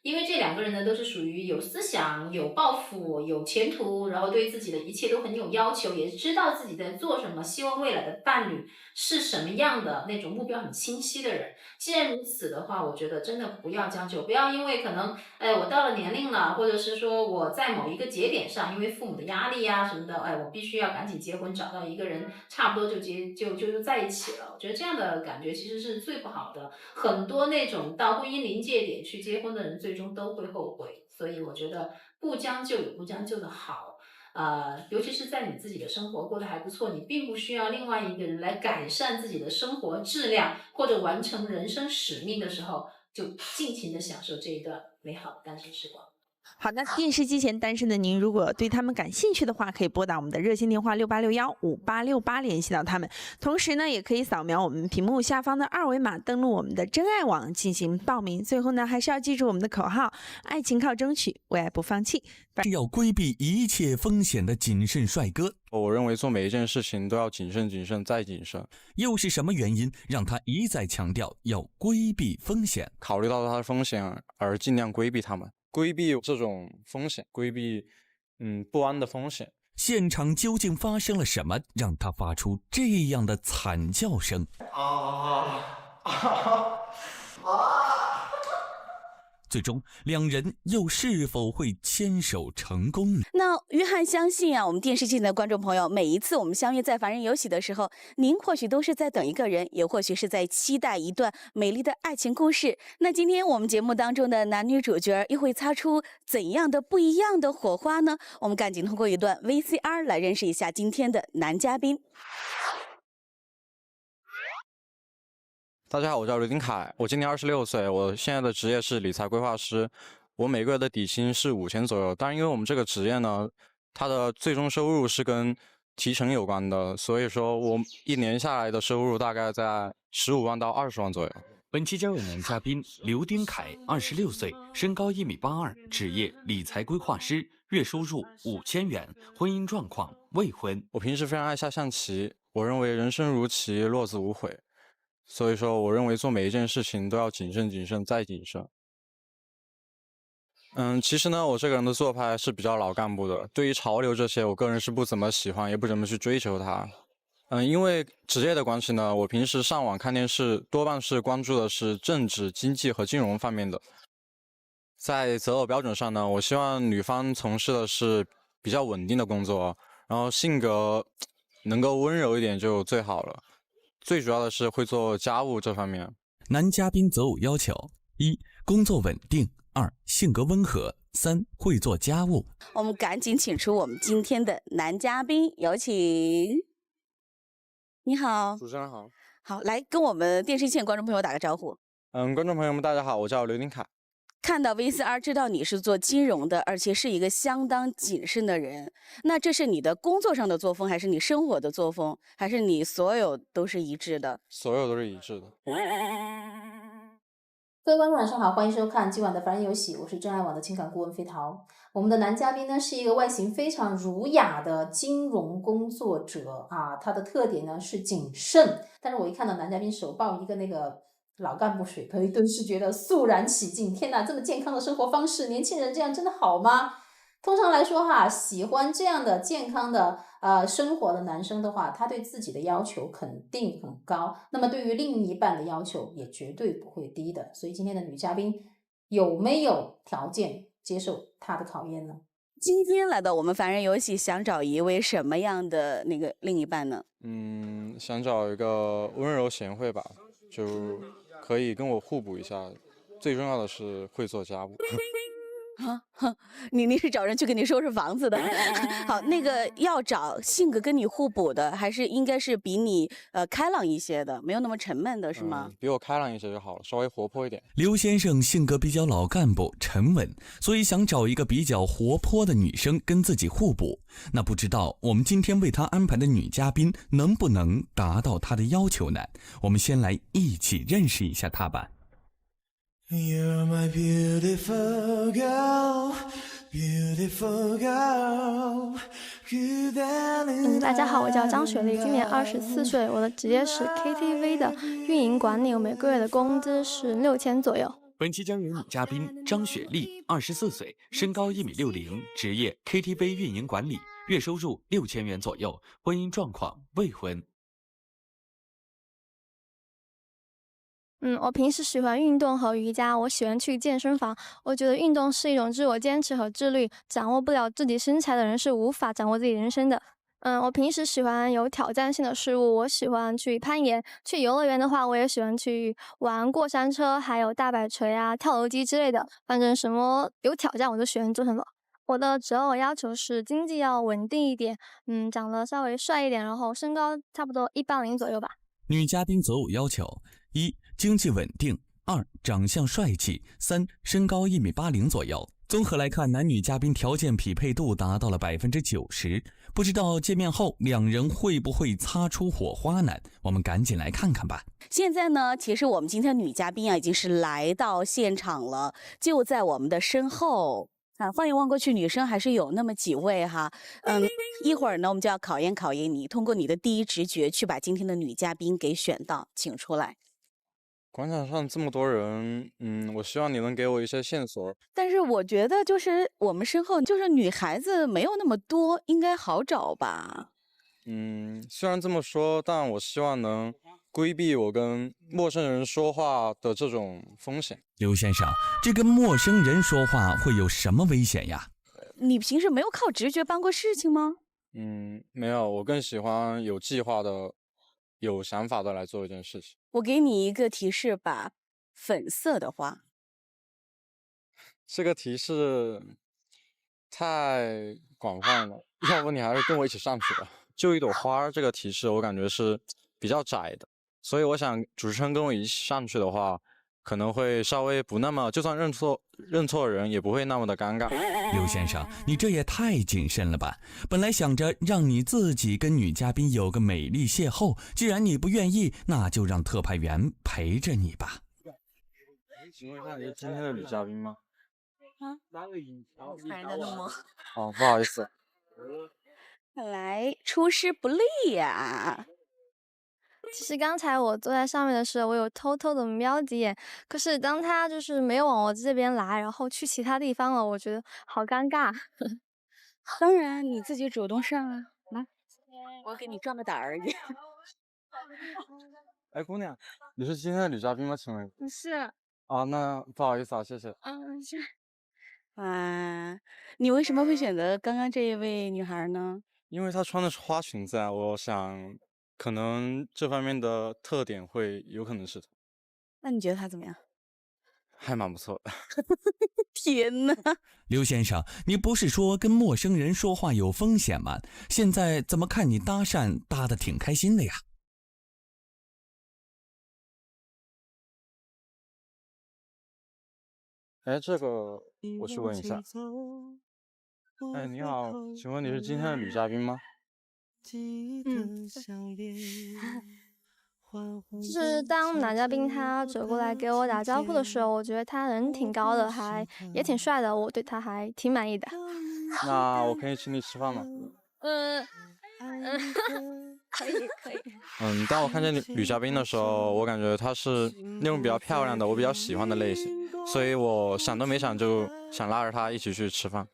因为这2个人呢都是属于有思想、有抱负、有前途，然后对自己的一切都很有要求，也知道自己在做什么，希望未来的伴侣是什么样的，那种目标很清晰的人。既然如此的话，我觉得真的不要将就，不要因为可能我到了年龄了，或者是说我在某一个节点上，因为父母的压力啊什么的，我必须要赶紧结婚，找到一个人差不多就在一起了。我觉得这样的感觉其实是最不好的，很多那种到婚姻临界点去结婚的人最终都会后悔。所以我觉得不将就有不将就的好，尤其是在你自己的生活过得还不错，你并不需要另外一个人来改善自己的生活质量或者完成人生使命的时候，就尽情的享受这一段美好的单身时光。好，那电视机前单身的您，如果对他们感兴趣的话，可以拨打我们的热线电话68615868联系到他们。同时呢，也可以扫描我们屏幕下方的二维码，登录我们的真爱网进行报名。最后呢，还是要记住我们的口号：爱情靠争取，为爱不放弃。是要规避一切风险的谨慎帅哥。我认为做每一件事情都要谨慎、谨慎再谨慎。又是什么原因让他一再强调要规避风险？考虑到他的风险而尽量规避他们。规避这种风险，规避不安的风险。现场究竟发生了什么，让他发出这样的惨叫声？最终两人又是否会牵手成功呢？那约翰相信啊，我们电视机前的观众朋友，每一次我们相约在凡人有喜的时候，您或许都是在等一个人，也或许是在期待一段美丽的爱情故事。那今天我们节目当中的男女主角又会擦出怎样的不一样的火花呢？我们赶紧通过一段 VCR 来认识一下今天的男嘉宾。大家好，我叫刘丁凯，我今年26岁，我现在的职业是理财规划师，我每个月的底薪是5000左右。当然，因为我们这个职业呢，它的最终收入是跟提成有关的，所以说我一年下来的收入大概在15万到20万左右。本期交友男嘉宾刘丁凯，26岁，身高1.82米，职业理财规划师，月收入5000元，婚姻状况未婚。我平时非常爱下象棋，我认为人生如棋，落子无悔。所以说，我认为做每一件事情都要谨慎、谨慎再谨慎。其实呢，我这个人的做派是比较老干部的，对于潮流这些，我个人是不怎么喜欢，也不怎么去追求它。因为职业的关系呢，我平时上网看电视，多半是关注的是政治、经济和金融方面的。在择偶标准上呢，我希望女方从事的是比较稳定的工作，然后性格能够温柔一点就最好了。最主要的是会做家务这方面。男嘉宾择偶要求：1. 工作稳定；2. 性格温和；3. 会做家务。我们赶紧请出我们今天的男嘉宾，有请。你好，主持人好。好，来跟我们电视前观众朋友打个招呼。观众朋友们大家好，我叫刘丁凯。看到 VCR 知道你是做金融的，而且是一个相当谨慎的人。那这是你的工作上的作风，还是你生活的作风，还是你所有都是一致的？所有都是一致的。各位观众晚上好，欢迎收看今晚的凡人有喜，我是真爱网的情感顾问飞桃。我们的男嘉宾呢是一个外形非常儒雅的金融工作者啊，他的特点呢是谨慎。但是我一看到男嘉宾手抱一个那个老干部水杯，顿时觉得肃然起敬。天哪，这么健康的生活方式，年轻人这样真的好吗？通常来说哈，喜欢这样的健康的生活的男生的话，他对自己的要求肯定很高，那么对于另一半的要求也绝对不会低的。所以今天的女嘉宾有没有条件接受他的考验呢？今天来到我们凡人游戏，想找一位什么样的那个另一半呢？想找一个温柔贤惠吧，就可以跟我互补一下，最重要的是会做家务。你是找人去给你收拾房子的。好，那个要找性格跟你互补的，还是应该是比你开朗一些的，没有那么沉闷的，是吗？比我开朗一些就好了，稍微活泼一点。刘先生性格比较老干部沉稳，所以想找一个比较活泼的女生跟自己互补。那不知道我们今天为他安排的女嘉宾能不能达到他的要求呢？我们先来一起认识一下她吧。You're my beautiful girl, beautiful girl. 大家好，我叫张雪丽，今年24岁，我的职业是 KTV 的运营管理，我每个月的工资是6000左右。本期将有女嘉宾张雪丽，24岁，身高1.60米，职业 KTV 运营管理，月收入6000元左右，婚姻状况未婚。我平时喜欢运动和瑜伽，我喜欢去健身房。我觉得运动是一种自我坚持和自律，掌握不了自己身材的人是无法掌握自己人生的。我平时喜欢有挑战性的事物，我喜欢去攀岩，去游乐园的话，我也喜欢去玩过山车，还有大摆锤啊、跳楼机之类的。反正什么有挑战我就喜欢做什么。我的择偶要求是经济要稳定一点，长得稍微帅一点，然后身高差不多180左右吧。女嘉宾择偶要求：1. 经济稳定 2. 长相帅气，3. 身高1.80米左右。综合来看，男女嘉宾条件匹配度达到了90%，不知道见面后两人会不会擦出火花呢？我们赶紧来看看吧。现在呢，其实我们今天的女嘉宾啊，已经是来到现场了，就在我们的身后。放眼望过去，女生还是有那么几位哈。一会儿呢，我们就要考验你，通过你的第一直觉去把今天的女嘉宾给选到，请出来。广场上这么多人，我希望你能给我一些线索。但是我觉得，就是我们身后就是女孩子没有那么多，应该好找吧？虽然这么说，但我希望能规避我跟陌生人说话的这种风险。刘先生，这跟陌生人说话会有什么危险呀？你平时没有靠直觉办过事情吗？没有，我更喜欢有计划的、有想法的来做一件事情。我给你一个提示吧，粉色的花。这个提示太广泛了，要不你还是跟我一起上去吧。就一朵花这个提示，我感觉是比较窄的，所以我想主持人跟我一起上去的话，可能会稍微不那么，就算认错人也不会那么的尴尬。刘先生，你这也太谨慎了吧！本来想着让你自己跟女嘉宾有个美丽邂逅，既然你不愿意，那就让特派员陪着你吧。请问一下，你是今天的女嘉宾吗？看人家弄吗？哦，不好意思。看来出师不利呀。其实刚才我坐在上面的时候，我有偷偷的瞄几眼，可是当他就是没有往我这边来，然后去其他地方了，我觉得好尴尬。当然你自己主动上啊，来，我给你壮个胆而已。哎，姑娘，你是今天的女嘉宾吗？请问？是。啊，那不好意思啊，谢谢。是。你为什么会选择刚刚这一位女孩呢？因为她穿的是花裙子啊，我想可能这方面的特点会有可能是她。那你觉得她怎么样？还蛮不错的。天哪！刘先生，你不是说跟陌生人说话有风险吗？现在怎么看你搭讪搭得挺开心的呀？哎，这个我去问一下。哎，你好，请问你是今天的女嘉宾吗？就是当男嘉宾他走过来给我打招呼的时候，我觉得他人挺高的，也挺帅的，我对他还挺满意的。那我可以请你吃饭吗？可以。当我看见女嘉宾的时候，我感觉她是那种比较漂亮的，我比较喜欢的类型，所以我想都没想就想拉着她一起去吃饭。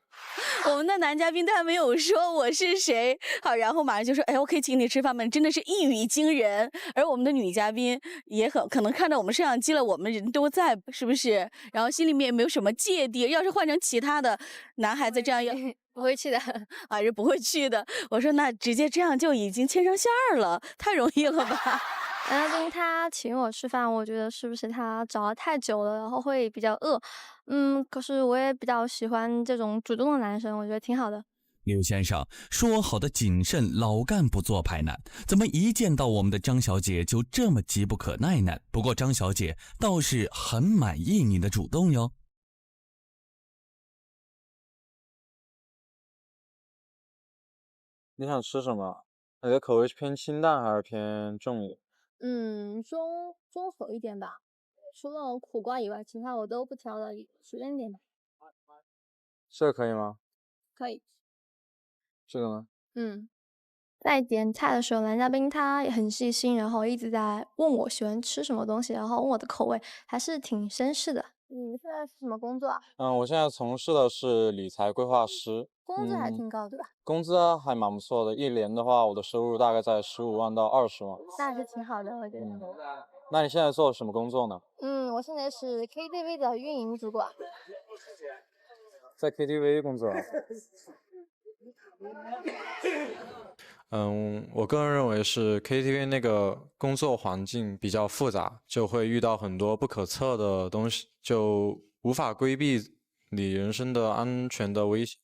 我们的男嘉宾他没有说我是谁，好，然后马上就说，哎，我可以请你吃饭吗？真的是一语惊人。而我们的女嘉宾也可能看到我们摄像机了，我们人都在，是不是？然后心里面也没有什么芥蒂。要是换成其他的男孩子这样不会去的，还是不会去的。我说那直接这样就已经牵上线了，太容易了吧？男嘉宾他请我吃饭，我觉得是不是他找了太久了，然后会比较饿。可是我也比较喜欢这种主动的男生，我觉得挺好的。刘先生，说好的谨慎老干部做派呢？怎么一见到我们的张小姐就这么急不可耐呢？不过张小姐倒是很满意你的主动哟。你想吃什么？你的口味是偏清淡还是偏重一点？中和一点吧。除了苦瓜以外，其他我都不挑的，随便点吧。这个可以吗？可以。这个呢？在点菜的时候，男嘉宾他也很细心，然后一直在问我喜欢吃什么东西，然后问我的口味，还是挺绅士的。你现在是什么工作啊？我现在从事的是理财规划师。工资还挺高，对吧？工资还蛮不错的，一年的话，我的收入大概在15万到20万。那还是挺好的，我觉得。那你现在做什么工作呢？我现在是 KTV 的运营主管。在 KTV 工作。我个人认为是 KTV 那个工作环境比较复杂，就会遇到很多不可测的东西，就无法规避你人身的安全的危险。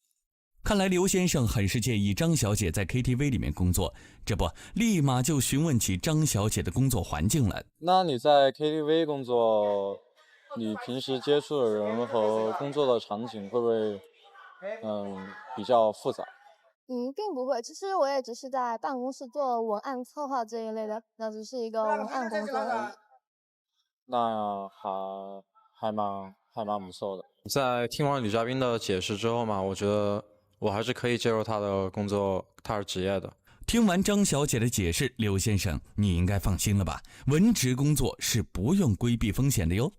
看来刘先生很是介意张小姐在 KTV 里面工作，这不立马就询问起张小姐的工作环境了。那你在 KTV 工作你平时接触的人和工作的场景会不会比较复杂？并不会。其实我也只是在办公室做文案策划这一类的，那只是一个文案工作而已。那还蛮不错的。在听完女嘉宾的解释之后嘛，我觉得我还是可以接受她的工作，她的职业的。听完张小姐的解释，刘先生，你应该放心了吧？文职工作是不用规避风险的哟。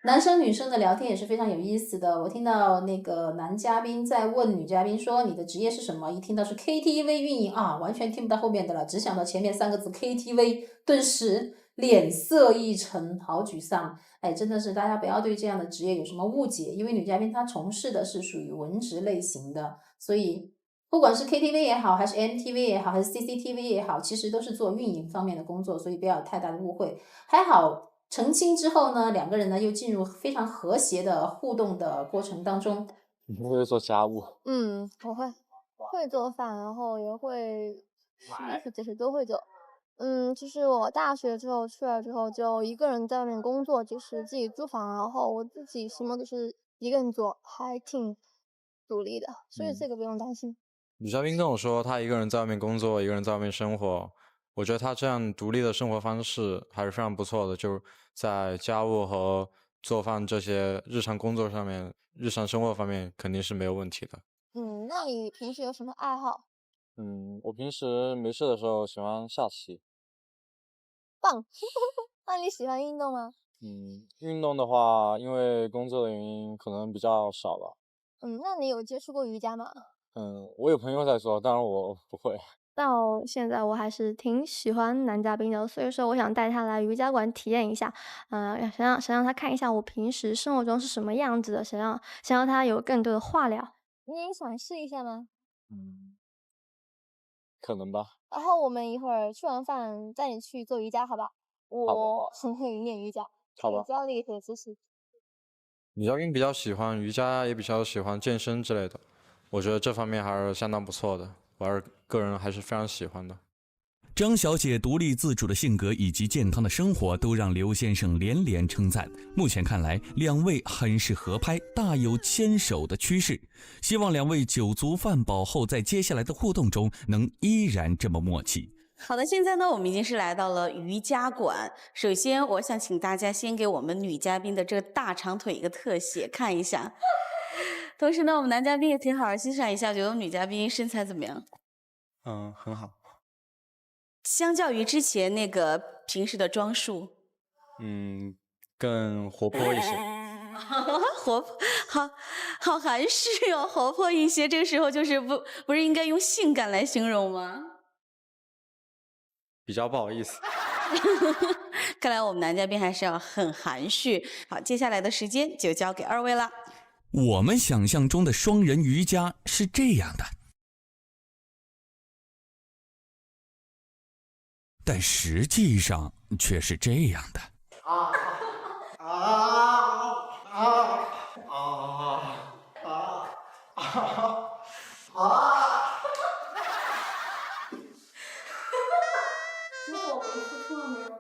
男生女生的聊天也是非常有意思的。我听到那个男嘉宾在问女嘉宾说你的职业是什么，一听到是 KTV 运营啊，完全听不到后面的了，只想到前面3个字 KTV， 顿时脸色一沉，好沮丧。哎，真的是大家不要对这样的职业有什么误解，因为女嘉宾她从事的是属于文职类型的，所以不管是 KTV 也好，还是 MTV 也好，还是 CCTV 也好，其实都是做运营方面的工作，所以不要有太大的误会。还好澄清之后呢，2个人呢又进入非常和谐的互动的过程当中。你会不会做家务？我会做饭，然后也会洗衣服，这些都会做。就是我大学之后出来之后，就一个人在外面工作，就是自己租房，然后我自己什么都是一个人做，还挺独立的，所以这个不用担心。女嘉宾跟我说，她一个人在外面工作，一个人在外面生活。我觉得她这样独立的生活方式还是非常不错的，就是在家务和做饭这些日常工作上面、日常生活方面肯定是没有问题的。那你平时有什么爱好？我平时没事的时候喜欢下棋。棒！那你喜欢运动吗？运动的话，因为工作的原因可能比较少吧。那你有接触过瑜伽吗？我有朋友在做，当然我不会。到现在我还是挺喜欢男嘉宾的，所以说我想带他来瑜伽馆体验一下，想让他看一下我平时生活中是什么样子的，想让他有更多的话聊。你也想试一下吗？可能吧。然后我们一会儿吃完饭带你去做瑜伽，好吧？我很会练瑜伽，好吧。教你一些知识。女嘉宾比较喜欢瑜伽，也比较喜欢健身之类的，我觉得这方面还是相当不错的，我个人还是非常喜欢的。张小姐独立自主的性格以及健康的生活都让刘先生连连称赞。目前看来，2位很是合拍，大有牵手的趋势。希望2位酒足饭饱后，在接下来的互动中能依然这么默契。好的，现在呢，我们已经是来到了瑜伽馆。首先，我想请大家先给我们女嘉宾的这个大长腿一个特写，看一下。同时呢，我们男嘉宾也挺好好欣赏一下，觉得我们女嘉宾身材怎么样？很好。相较于之前那个平时的装束，更活泼一些。活泼，好含蓄哦，活泼一些。这个时候就是不是应该用性感来形容吗？比较不好意思。看来我们男嘉宾还是要很含蓄。好，接下来的时间就交给2位了。我们想象中的双人瑜伽是这样的，但实际上却是这样的。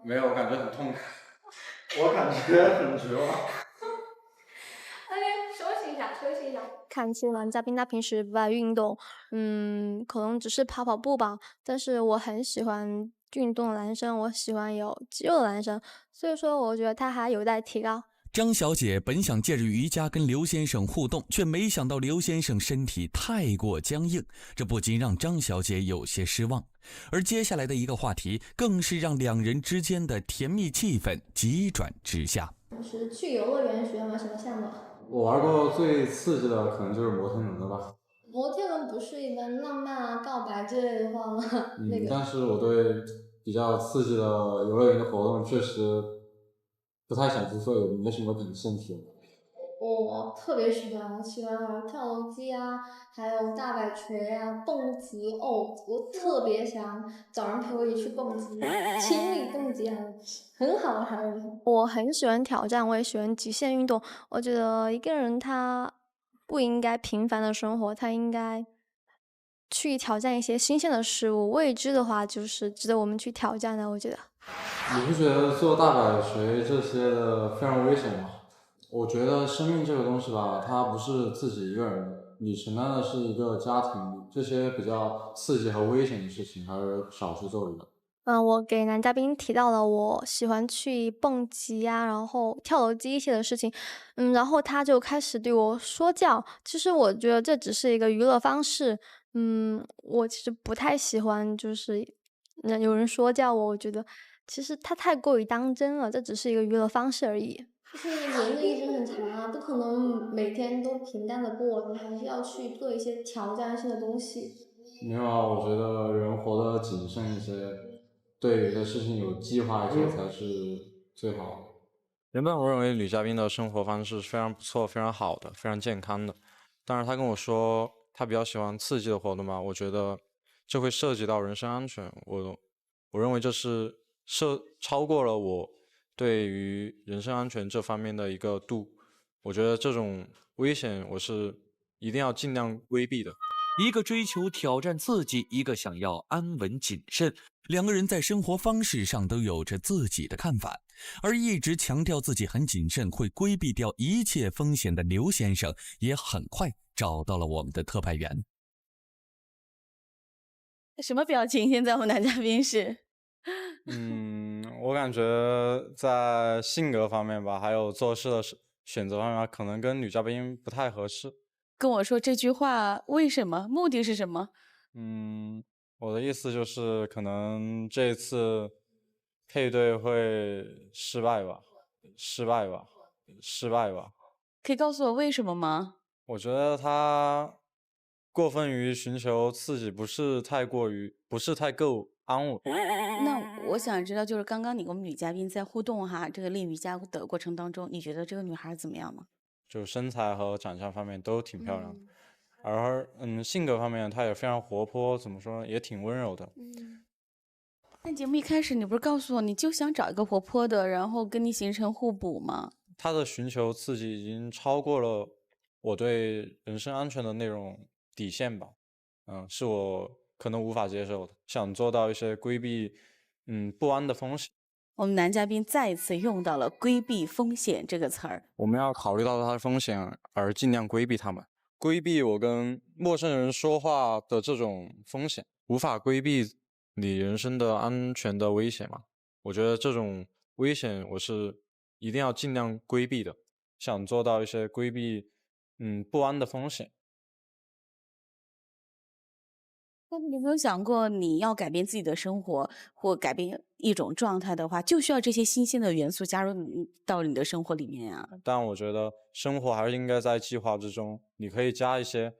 没有，我感觉很痛苦。我感觉很绝望。休息一下。看起男嘉宾他平时不爱运动，可能只是跑跑步吧。但是我很喜欢运动的男生，我喜欢有肌肉的男生，所以说我觉得他还有待提高。张小姐本想借着瑜伽跟刘先生互动，却没想到刘先生身体太过僵硬，这不禁让张小姐有些失望。而接下来的一个话题，更是让2人之间的甜蜜气氛急转直下。是去游乐园喜欢玩什么项目？我玩过最刺激的可能就是摩天轮了吧。摩天轮不是一般浪漫啊、告白之类的话吗？但是我对比较刺激的游乐园的活动确实不太想去做，也没什么感兴趣。我特别喜欢玩跳楼机啊，还有大摆锤啊、蹦极哦，我特别想找人陪我一起去蹦极，亲密蹦极啊，很好玩。我很喜欢挑战，我也喜欢极限运动。我觉得一个人他不应该平凡的生活，他应该去挑战一些新鲜的事物。未知的话，就是值得我们去挑战的。我觉得。你不觉得做大摆锤这些的非常危险吗？我觉得生命这个东西吧，它不是自己一个人的，你承担的是一个家庭，这些比较刺激和危险的事情还是少去做比较。我给男嘉宾提到了我喜欢去蹦极呀，然后跳楼机一些的事情，然后他就开始对我说教。其实我觉得这只是一个娱乐方式，我其实不太喜欢，就是有人说教我，我觉得其实他太过于当真了，这只是一个娱乐方式而已。就是人的一生很长啊，不可能每天都平淡的过，你还是要去做一些挑战性的东西。没有啊，我觉得人活得谨慎一些，对有些事情有计划一些才是最好的。原本我认为女嘉宾的生活方式是非常不错、非常好的、非常健康的，但是她跟我说她比较喜欢刺激的活动嘛，我觉得这会涉及到人身安全，我认为这是超过了我对于人身安全这方面的一个度，我觉得这种危险我是一定要尽量规避的。一个追求挑战刺激，一个想要安稳谨慎，两个人在生活方式上都有着自己的看法。而一直强调自己很谨慎，会规避掉一切风险的刘先生，也很快找到了我们的特派员。什么表情？现在我们男嘉宾是？我感觉在性格方面吧，还有做事的选择方面，可能跟女嘉宾不太合适。跟我说这句话，为什么？目的是什么？我的意思就是可能这次配对会失败吧。可以告诉我为什么吗？我觉得他过分于寻求刺激，不是太够安稳。那我想知道，就是刚刚你跟我们女嘉宾在互动哈，这个练瑜伽的过程当中，你觉得这个女孩怎么样呢？就身材和长相方面都挺漂亮的，而性格方面她也非常活泼，怎么说也挺温柔的。但节目一开始你不是告诉我你就想找一个活泼的，然后跟你形成互补吗？她的寻求刺激已经超过了我对人身安全的那种底线吧，是我可能无法接受的，想做到一些规避不安的风险。我们男嘉宾再一次用到了规避风险这个词儿。我们要考虑到它的风险，而尽量规避它们，规避我跟陌生人说话的这种风险，无法规避你人身的安全的危险嘛？我觉得这种危险我是一定要尽量规避的，想做到一些规避不安的风险。那你有没有想过，你要改变自己的生活或改变一种状态的话，就需要这些新鲜的元素加入到你的生活里面啊？但我觉得生活还是应该在计划之中，你可以加一些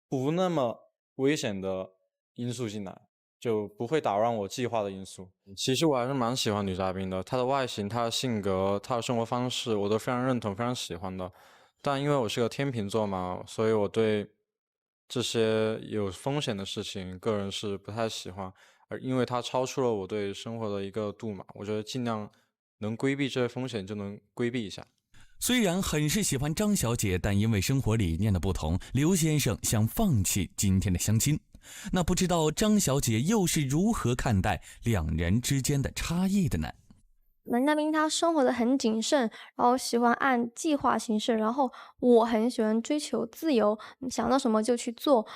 不那么危险的因素进来，就不会打乱我计划的因素。其实我还是蛮喜欢女嘉宾的，她的外形、她的性格、她的生活方式，我都非常认同、非常喜欢的。但因为我是个天秤座嘛，所以我对这些有风险的事情，个人是不太喜欢，而因为它超出了我对生活的一个度嘛，我觉得尽量能规避这些风险就能规避一下。虽然很是喜欢张小姐，但因为生活理念的不同，刘先生想放弃今天的相亲。那不知道张小姐又是如何看待两人之间的差异的呢？男嘉宾他生活的很谨慎，然后喜欢按计划行事，然后我很喜欢追求自由，想到什么就去做。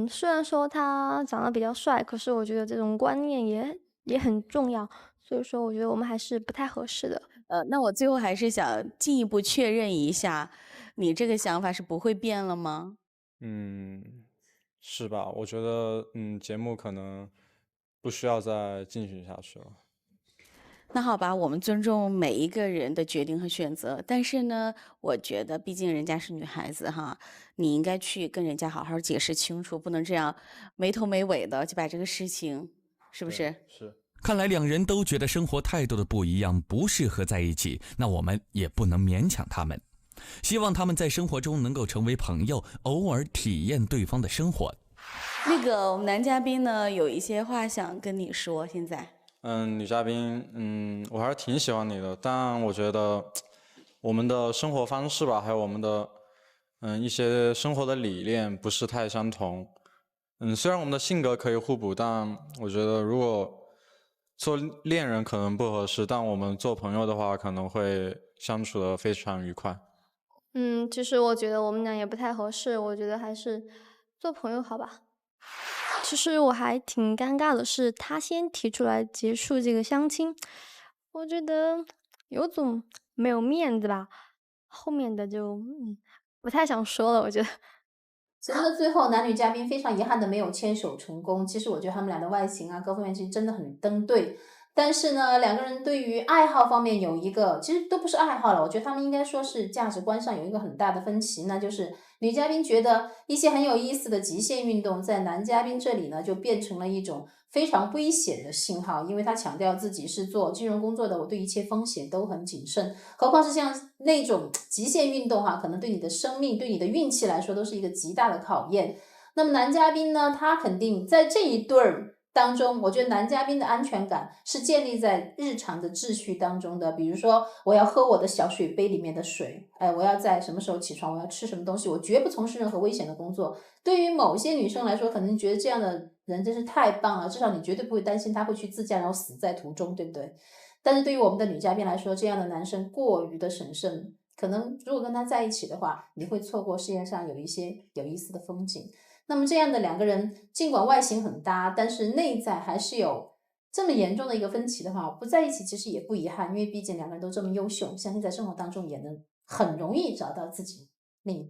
虽然说他长得比较帅，可是我觉得这种观念也很重要，所以说我觉得我们还是不太合适的。那我最后还是想进一步确认一下，你这个想法是不会变了吗？是吧？我觉得节目可能不需要再进行下去了。那好吧，我们尊重每一个人的决定和选择，但是呢，我觉得毕竟人家是女孩子哈，你应该去跟人家好好解释清楚，不能这样没头没尾的就把这个事情，是不是？是。看来两人都觉得生活态度的不一样，不适合在一起，那我们也不能勉强他们。希望他们在生活中能够成为朋友，偶尔体验对方的生活。那个我们男嘉宾呢，有一些话想跟你说，现在。女嘉宾，我还是挺喜欢你的，但我觉得我们的生活方式吧，还有我们的一些生活的理念不是太相同。虽然我们的性格可以互补，但我觉得如果做恋人可能不合适，但我们做朋友的话，可能会相处的非常愉快。其实我觉得我们俩也不太合适，我觉得还是做朋友好吧。其实我还挺尴尬的是，他先提出来结束这个相亲，我觉得有种没有面子吧。后面的就不太想说了，我觉得。节目的最后，男女嘉宾非常遗憾的没有牵手成功。其实我觉得他们俩的外形啊，各方面其实真的很登对。但是呢，两个人对于爱好方面有一个，其实都不是爱好了，我觉得他们应该说是价值观上有一个很大的分歧，那就是女嘉宾觉得一些很有意思的极限运动，在男嘉宾这里呢，就变成了一种非常危险的信号，因为他强调自己是做金融工作的，我对一切风险都很谨慎，何况是像那种极限运动可能对你的生命、对你的运气来说都是一个极大的考验。那么男嘉宾呢，他肯定在这一对儿当中，我觉得男嘉宾的安全感是建立在日常的秩序当中的，比如说我要喝我的小水杯里面的水，我要在什么时候起床，我要吃什么东西，我绝不从事任何危险的工作。对于某些女生来说，可能觉得这样的人真是太棒了，至少你绝对不会担心他会去自驾然后死在途中，对不对？但是对于我们的女嘉宾来说，这样的男生过于的审慎，可能如果跟他在一起的话，你会错过世界上有一些有意思的风景。那么这样的两个人，尽管外形很搭，但是内在还是有这么严重的一个分歧的话，不在一起其实也不遗憾，因为毕竟两个人都这么优秀，相信在生活当中也能很容易找到自己另一